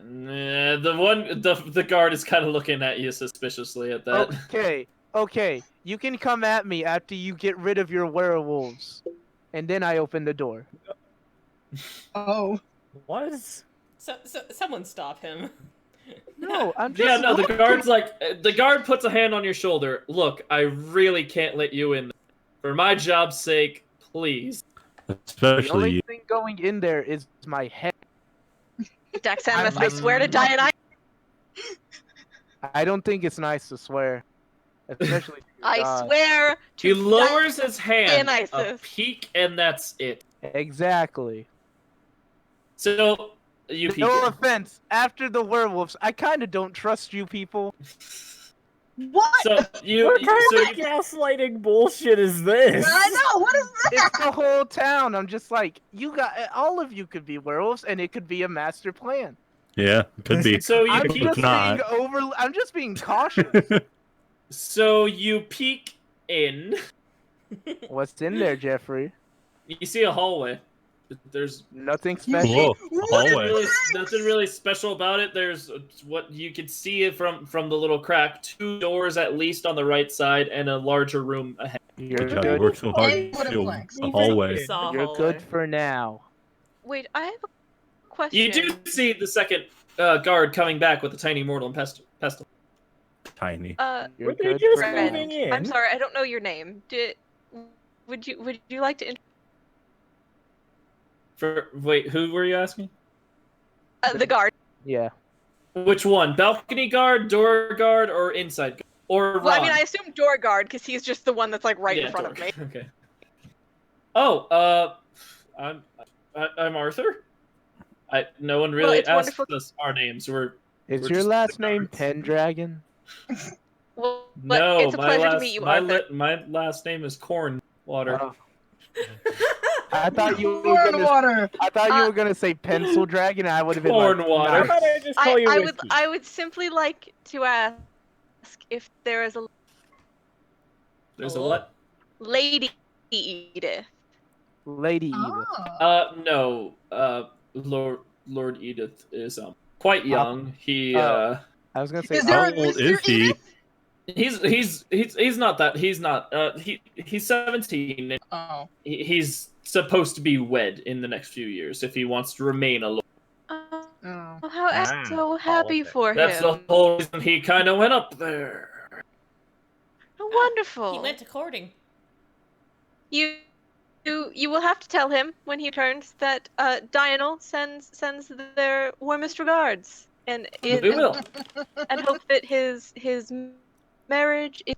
Nah, the guard is kind of looking at you suspiciously at that. Okay. You can come at me after you get rid of your werewolves, and then I open the door. Oh. What? So, someone stop him. No, I'm just. Yeah, no, the looking. guard's like, the guard puts a hand on your shoulder. Look, I really can't let you in. For my job's sake, please. The especially only you. thing going in there is my head. Daxamus, I swear to die and I don't think it's nice to swear, especially. to your I God. swear to He lowers his hand, a Dionysus. peek, and that's it. Exactly. So, you peek No in. offense. After the werewolves, I kind of don't trust you people. What? So, What you kind of gaslighting bullshit is this? I know. What is that? It's the whole town. I'm just like, all of you could be werewolves, and it could be a master plan. Yeah, could be. So you I'm peek, just not. I'm just being cautious. so you peek in. What's in there, Jeffrey? You see a hallway. There's Nothing special. Whoa, nothing hallway. really special about it. There's what you can see from the little crack. 2 doors at least on the right side, and a larger room ahead. You're God, you good. worked so hard Hey, what to a do flex. a hallway. Saw You're hallway. good for now. Wait, I have a question. You do see the second guard coming back with a tiny mortal and pestle. Tiny. You're Were they good just for now. moving in? I'm sorry, I don't know your name. would you like to Wait, who were you asking? the guard? Yeah. Which one? Balcony guard, door guard, or inside guard? Or Ron? Well, I mean, I assume door guard because he's just the one that's like right Yeah, in front door of me. guard. Okay. Oh, I'm Arthur. No one really it's asked wonderful- us our names. We're Is We're your just last the name guards. Pendragon? Well, but no. it's a pleasure to meet you, Arthur. My last name is Cornwater. Oh. I thought you were Corn gonna. water. I thought you were gonna say Pencil Dragon. And I would have been like, Cornwater. How nice. about I just call you Whiskey? I would simply like to ask if there is a There's a what? Lady Edith. Lady Edith. Oh. No. Lord Edith is quite young. He I was gonna say. Is there How a old Mr. is he? Edith? he's not that. He's not. He's 17. And Oh. he's supposed to be wed in the next few years if he wants to remain a lord. Oh, Oh. how I'm so happy politics. for That's him. the whole reason he kind of went up there. Oh, wonderful. He went to courting. You will have to tell him when he returns that Dianel sends their warmest regards and We will. and hope that his marriage is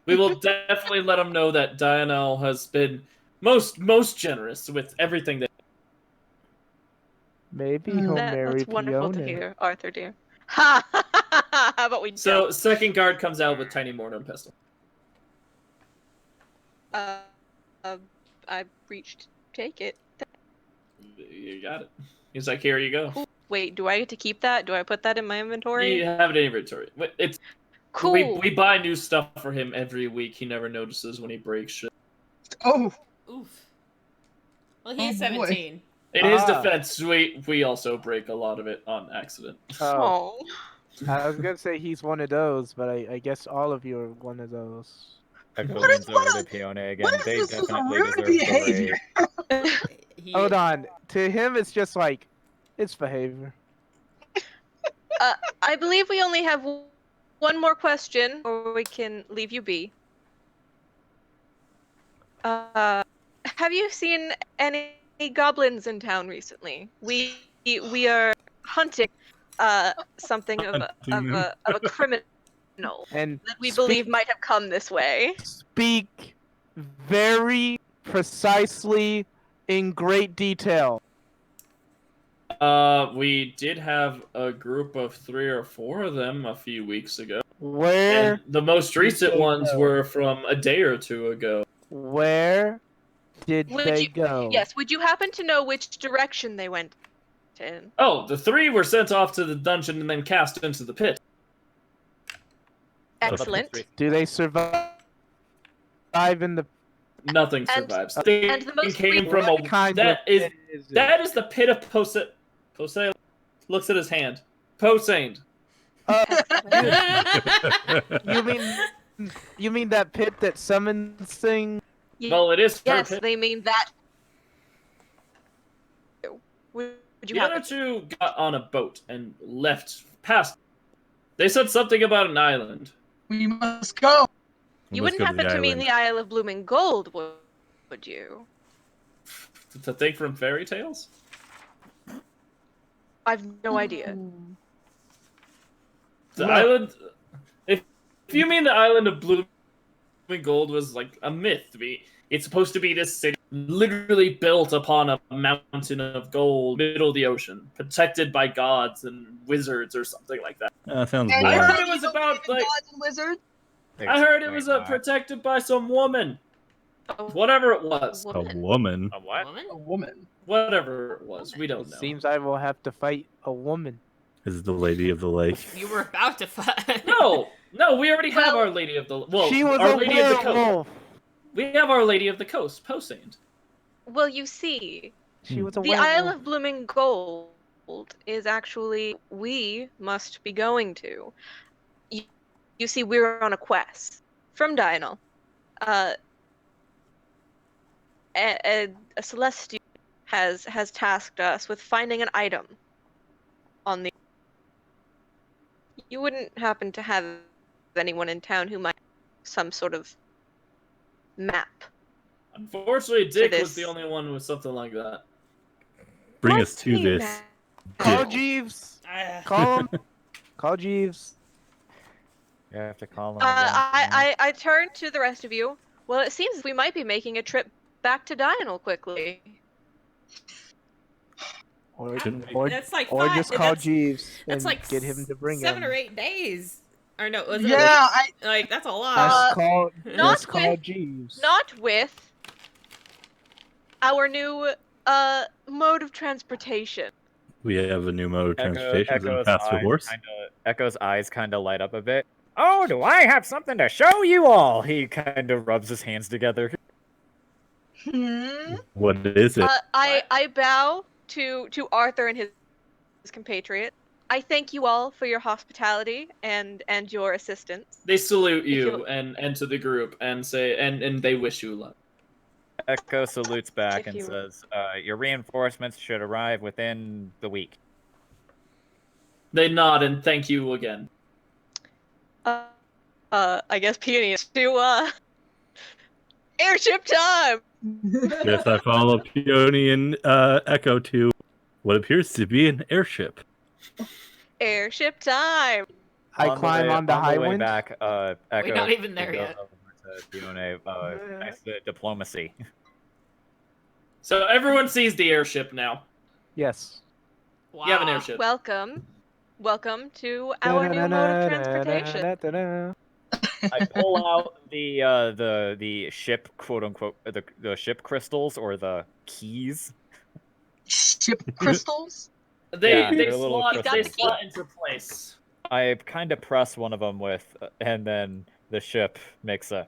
We will definitely let him know that Dianel has been most generous with everything that. Maybe he'll marry that's wonderful to Fiona. hear, Arthur dear. Ha! How about we So don't? second guard comes out with tiny mortar and pestle. I reached take it. You got it. He's like, here you go. Cool. Wait, do I get to keep that? Do I put that in my inventory? You have it in inventory. It's Cool. we buy new stuff for him every week. He never notices when he breaks shit. Oh. Oof. Well, he's Oh, boy. 17. In his Ah. defense, we also break a lot of it on accident. Oh, Oh. I was gonna say he's one of those, but I guess all of you are one of those. Echo What is- leans what over is- to Peone again. What is They this definitely rude deserve the behavior? raise. He, Hold on. To him, it's just like, it's behavior. I believe we only have one more question, or we can leave you be. Have you seen any goblins in town recently? We are hunting something of a criminal And that we believe might have come this way. speak very precisely in great detail. We did have a group of 3 or 4 of them a few weeks ago. Where And the most recent they ones go? were from a day or 2 ago. where did Would they you- go? Yes, would you happen to know which direction they went in? Oh, the 3 were sent off to the dungeon and then cast into the pit. Excellent. Do they survive in the Nothing And- survives. and They the most came from a kind that of is pit is it? that is the pit of Posei looks at his hand. Posei. You mean that pit that summons things? Well, it is her Yes, pit. they mean that. Would you The have other 2 got on a boat and left past. They said something about an island. We must go. You Let's wouldn't go happen to mean island. the Isle of Blooming Gold, would you? It's a thing from fairy tales. I've no idea. The No. island. If you mean the island of Blooming Gold was like a myth, it's supposed to be this city literally built upon a mountain of gold, middle of the ocean, protected by gods and wizards or something like that. Sounds And I boring. heard it was about like gods and wizards. I heard it was protected by some woman, A whatever it was, A woman. A what? Woman? A woman. whatever it was. We don't know. Seems I will have to fight a woman. Is the lady of the lake. You were about to fight. No, we already have Our Lady of the She was Our a Lady of the Coast. werewolf. We have Our Lady of the Coast, Posehand. Well, you see, She was a the werewolf. Isle of Blooming Gold is actually we must be going to. You see, we're on a quest from Dianel. A Celestial has tasked us with finding an item on the. You wouldn't happen to have anyone in town who might some sort of map. Unfortunately, Dick was this. the only one with something like that. Bring What us to team this. map? Call Jeeves. Call him. Call Jeeves. You have to call him again. I turn to the rest of you. Well, it seems we might be making a trip back to Dynal quickly. Or That's like or five- just call Jeeves That's and like get him to bring 7 him. or 8 days. Or no, was it Yeah, like that's a lot. Just call. not Just call with- Jeeves. Not with our new mode of transportation. We have a new mode of transportation. Is it a Echo's faster eyes horse? Echo's eyes kind of light up a bit. Oh, do I have something to show you all? He kind of rubs his hands together. What is it? I bow to Arthur and his compatriot. I thank you all for your hospitality and your assistance. They salute you you- and to the group and say and they wish you luck. Echo salutes back If and you- says, your reinforcements should arrive within the week. They nod and thank you again. I guess Peony is to airship time. Yes, I follow Peony and Echo to what appears to be an airship. Airship time. I climb on the high way wind. back, Echo We're not even there goes yet. over to Peony, nice diplomacy. So everyone sees the airship now. Yes. Wow. You have an airship. Welcome to our new mode of transportation. I pull out the ship, quote unquote, the ship crystals or the keys. Ship crystals? They Yeah, they're little slot crystals. into place. I kind of press one of them with, and then the ship makes a.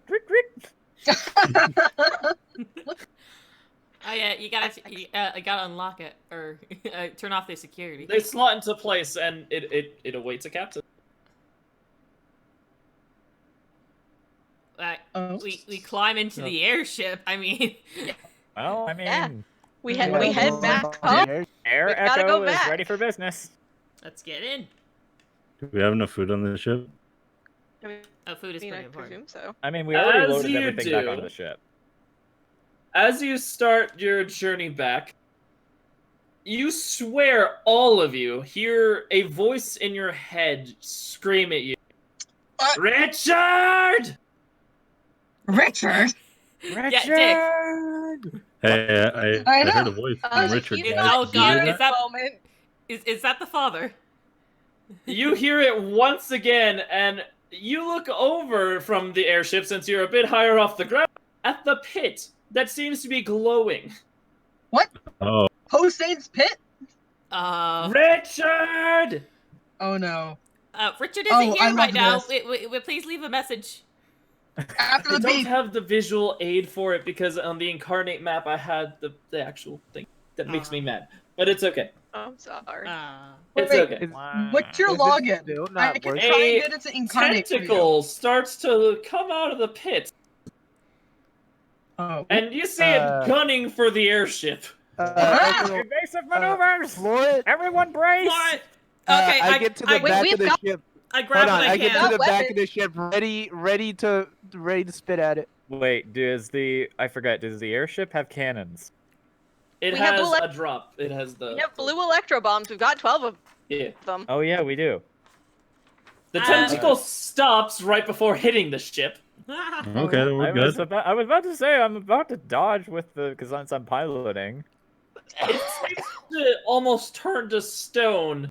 Oh yeah, you gotta unlock it or turn off the security. They slot into place and it awaits a captain. We climb into the airship. I mean, Well, I mean, Yeah. We Yeah, head back home. Air We gotta Echo go is back. ready for business. let's get in. Do we have enough food on the ship? I mean, Oh, food is I pretty important. presume so. I mean, we already As loaded you everything back do. onto the ship. As you start your journey back, you swear all of you hear a voice in your head scream at you. Richard! Richard? Yeah, Dick. Hey, I I heard know. a voice Uh, from Richard. you Is- got oh god, here is that moment. is that the father? You hear it once again, and you look over from the airship since you're a bit higher off the ground at the pit that seems to be glowing. Oh, Hoseid's pit? Richard! Oh no. Richard Oh, isn't I here right now. love Please leave a message. After I the don't beep. have the visual aid for it because on the incarnate map I had the actual thing that makes me mad. But it's okay. I'm sorry. It's Wait, okay. What's your Is it login? still I not can working? try A and get into incarnate for you. Tentacle starts to come out of the pit, Oh. and you see it gunning for the airship. Evasive maneuvers! Floor it. Everyone brace! What? Okay, I get to the wait, back we've of the got- ship. I grab Hold on, what I I get can. to the back of Weapons. the ship, ready to spit at it. Wait, does the airship have cannons? It We have has blue a drop. It has the We have blue electro bombs. We've got 12 of yeah. them. Oh yeah, we do. The tentacle stops right before hitting the ship. okay, then we're I good. was about to say I'm about to dodge with the because since I'm piloting. It seems to almost turn to stone,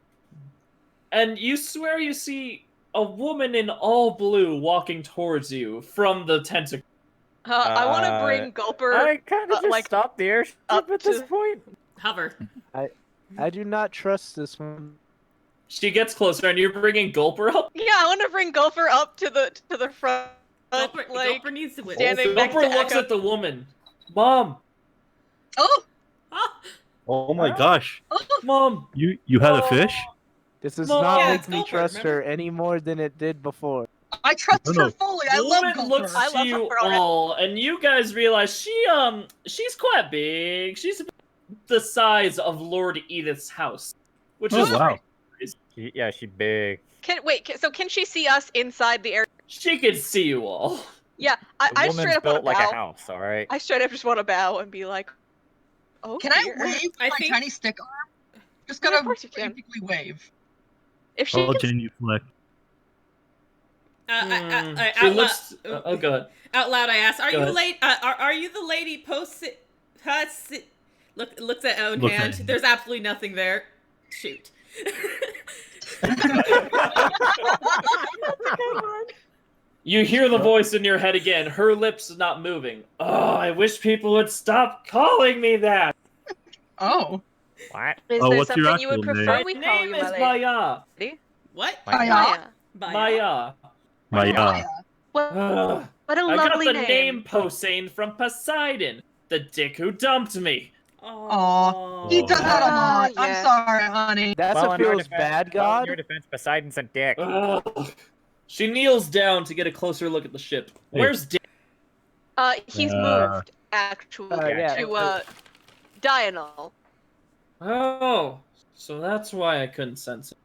and you swear you see a woman in all blue walking towards you from the tentacle. I want to bring Gulper. I kind of just like, stopped the airship up at this to- point. Hover. I do not trust this one. She gets closer, and you're bringing Gulper up. Yeah, I want to bring Gulper up to the front. Gulper, like, Gulper needs to win. standing next Gulper to looks Echo. at the woman. Mom, Oh! Ah, Oh my gosh, Oh! Mom. you had a fish? This does No, not yeah, make it's me Gulper, trust remember? her any more than it did before. I trust No, no. her fully. I The love woman Gulper. looks I to love you her already. all, and you guys realize she's quite big. She's the size of Lord Edith's house, which Oh is wow. She big. Can she see us inside the air? she could see you all. Yeah, The I woman's straight up want built to like bow. a house, all right? I straight up just want to bow and be like, oh, Can I dear. wave with I my think- tiny stick arm? Just Yeah, of gonna course you can. basically wave. If she Oh, can Jane, you flex. She looks. Oh, God. Out loud, I asked, "Are Go you ahead. late? Are you the lady looks at own Looks hand. at him. There's absolutely nothing there. Shoot. You hear the voice in your head again. Her lips not moving. Oh, I wish people would stop calling me that. Oh. What? Is Oh, there what's your something you would actual prefer name? we My call name you, is my Maya. lady? What? Maya? Maya. Maya. What, Ugh. what a I got lovely the name. name Posehn from Poseidon, the dick who dumped me. Aw. He does that a Ah, lot. I'm yeah. sorry, honey. That's Well, a in our feels defense- bad, well, in God. your defense, Poseidon's a dick. Ugh. She kneels down to get a closer look at the ship. Hey. Where's Dick? He's Uh, moved, actually, yeah. to, Diurnal. Oh, so that's why I couldn't sense it.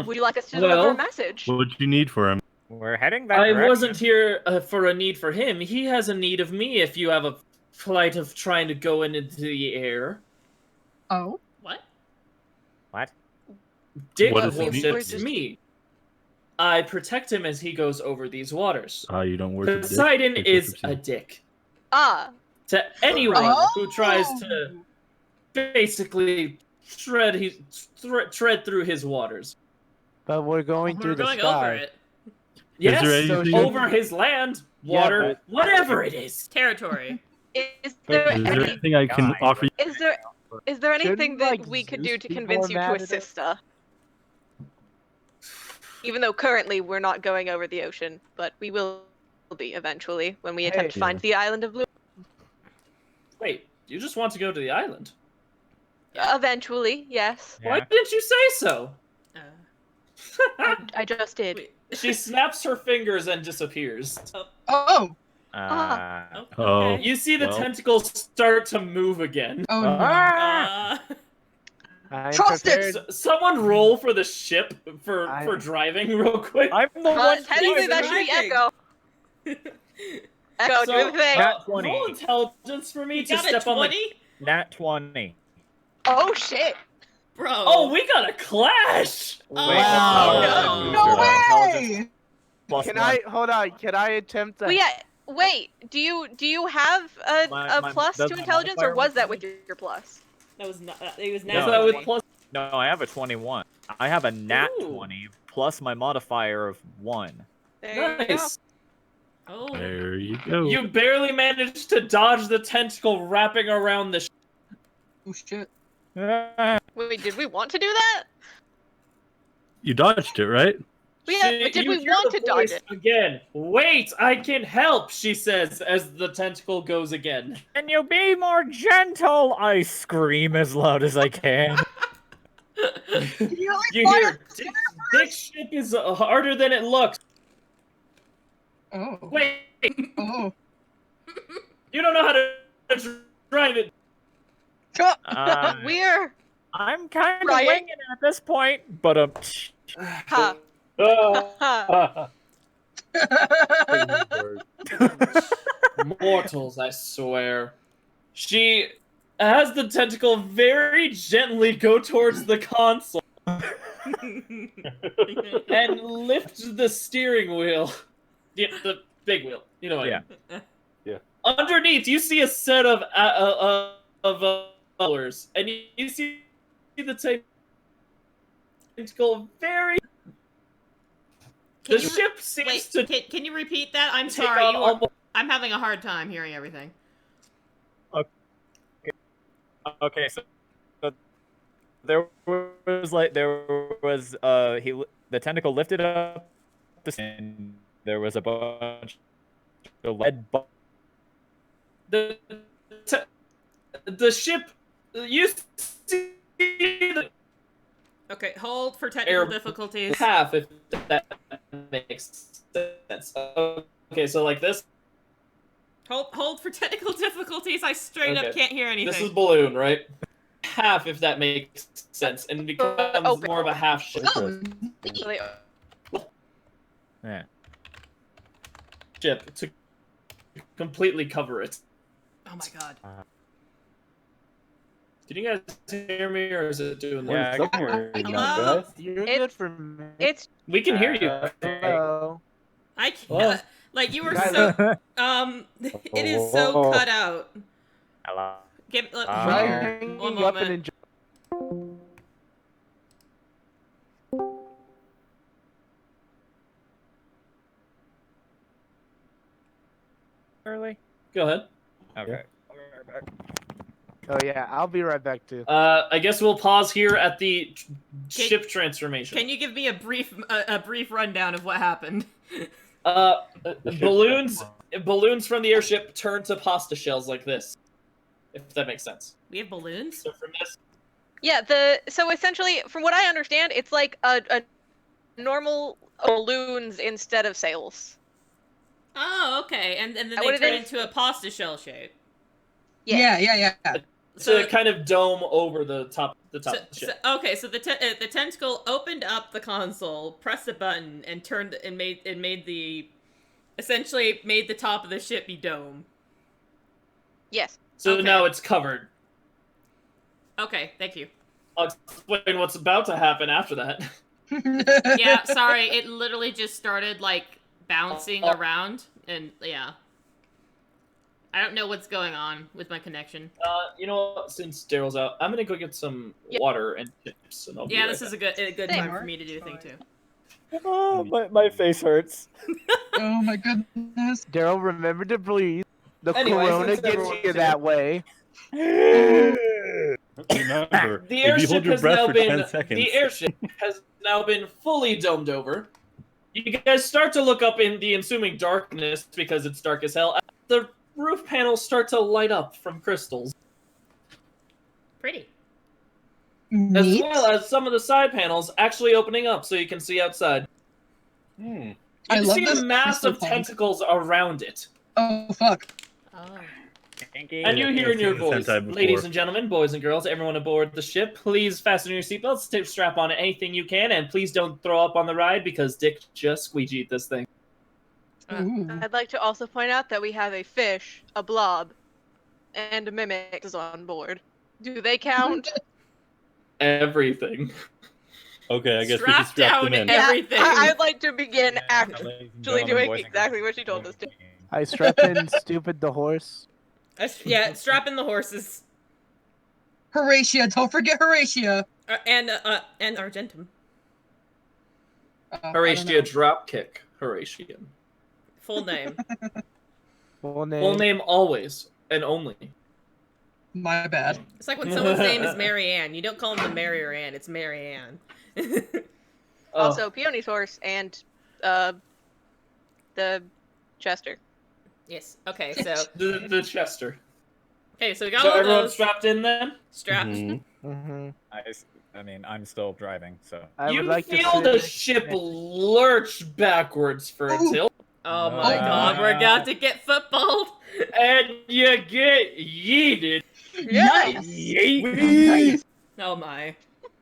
Would you like us to Well, deliver a message? What would you need for him? We're heading that I direction. wasn't here for a need for him. He has a need of me if you have a flight of trying to go into the air. Oh. What? What? Dick What does he need? worships me. I protect him as he goes over these waters. You don't worship Dick. Poseidon Dick is worships you. a dick. Ah, To anyone Oh. who tries to basically tread through his waters. But we're going We're through the going sky. over it. Yes, there anything- over his land, water, but- whatever it is. Territory. is there Is there any, anything I can Guy. offer you? is there anything Shouldn't, that like, we could Zeus do to be convince more you to mad at us? assist us? Even though currently we're not going over the ocean, but we will be eventually when we attempt to Hey. find the island of Blue. Wait, you just want to go to the island? Eventually, yes. Why Yeah. didn't you say so? I just did. Wait. She snaps her fingers and disappears. Oh. Oh. Okay. You see the Well. tentacles start to move again. Oh no. Ah! I'm Trust it! prepared. Someone roll for the ship for I- driving real quick. I'm the one. Technically, that should be driving. Echo. Echo, So, do the thing. Nat 20. roll intelligence for me You to got a step on the. 20? Nat 20. Oh shit! Bro. Oh, we got a clash! Oh, Wow. No Intelligence way! plus Can one. I hold on? Can I attempt to? Well, yeah. Wait. Do you have a My- plus does to my intelligence, or modifier was work? that with your plus? That was not. It was Is now. that with 20. plus? No, I have a 21. I have a nat Ooh. 20 plus my modifier of 1. There you go. Nice. Oh. There you go. You barely managed to dodge the tentacle wrapping around the. Oh shit. Wait, did we want to do that? You dodged it, right? Yeah, but did you we hear want the to dodge voice it? again? Wait, I can help. She says as the tentacle goes again. Can you be more gentle? I scream as loud as I can. Can you like You fly hear Dick's ship is harder than it looks. Oh. Wait, Oh. you don't know how to drive it. Uh, I'm kind of Ryan? winging it at this point, but Ha. Ah. Ha. Mortals, I swear. She has the tentacle very gently go towards the console and lift the steering wheel. Yeah, the big wheel. You know what I mean. Yeah. Underneath, you see a set of colors, and you see the tentacle very. The ship seems Wait, to can you repeat that? I'm take sorry. on You are, almost. I'm having a hard time hearing everything. okay, so there was the tentacle lifted up and there was a bunch of lead The ship. You see the Okay, hold for technical Air- difficulties. half, if that makes sense. Okay, so like this. Hold for technical difficulties. I straight up Okay. can't hear anything. This is balloon, right? Half, if that makes sense, and becomes open. more of a half ship. Oh. Really- Yeah. ship to completely cover it. Oh my god. Can you guys hear me, or is it doing Yeah, that? I can hear you Hello? guys. You're It's- good for me. It's We can hear you. Hello. I can't. Well- Like you were Guys, so. It is so Whoa. cut out. Hello. Try Wow. hanging One up and moment. enjoy. Early. Go ahead. Okay. Oh yeah, I'll be right back too. I guess we'll pause here at the ship transformation. Can you give me a brief rundown of what happened? Balloons from the airship turn to pasta shells like this, if that makes sense. We have balloons? So from this, yeah. So essentially, from what I understand, it's like a normal balloons instead of sails. Oh, okay. And then That they what it turn is? into a pasta shell shape. Yeah. to kind of dome over the top of the ship. So the tentacle opened up the console, pressed a button, and essentially made the top of the ship be dome. Yes. So okay. now it's covered. Okay, thank you. I'll explain what's about to happen after that. Yeah, sorry, it literally just started like bouncing around, and yeah. I don't know what's going on with my connection. You know what? Since Daryl's out, I'm gonna go get some water and chips, and I'll be Yeah, right this back. is a good Same. time for me to do a thing too. Oh, my face hurts. Oh my goodness. Daryl, remember to breathe. The Anyway, corona since gets everyone's you here- that way. Remember, The if you airship hold your has breath now for been 10 seconds. the airship has now been fully domed over. You guys start to look up in the ensuing darkness because it's dark as hell. The roof panels start to light up from crystals, Pretty. as Neat. well as some of the side panels actually opening up so you can see outside. Hmm. You I can love see this a mass of crystal fog. tentacles around it. Oh fuck. Oh. And you hear in your I've seen voice, this hentai before. ladies and gentlemen, boys and girls, everyone aboard the ship, please fasten your seatbelts, strap on anything you can, and please don't throw up on the ride because Dick just squeegeed this thing. Ooh. I'd like to also point out that we have a fish, a blob, and a mimic is on board. Do they count? Everything. Okay, I guess we Strap can strap down them in. Yeah, everything. I'd like to begin actually Ladies and gentlemen, doing boys and exactly girls, what she told us to. I strap in Stupid the horse. Yeah, strap in the horses. Horatia, don't forget Horatia. And Argentum. I don't Horatia know. Dropkick Horatian. Full name. Full name. Full name always and only. My bad. It's like when someone's name is Mary Ann. You don't call them the Marier Ann, it's Mary Ann. Oh, Also, Peony's horse and the Chester. Yes. Okay, so the Chester. so we got So all everyone's those strapped in then? strapped. Mhm. Mm-hmm. I mean, I'm still driving, so. I You would like to feel sit- the ship lurch backwards for a Ooh. tilt, Oh my Oh god, my we're about to get footballed. and you get yeeted. Nice. Yeet. Oh my.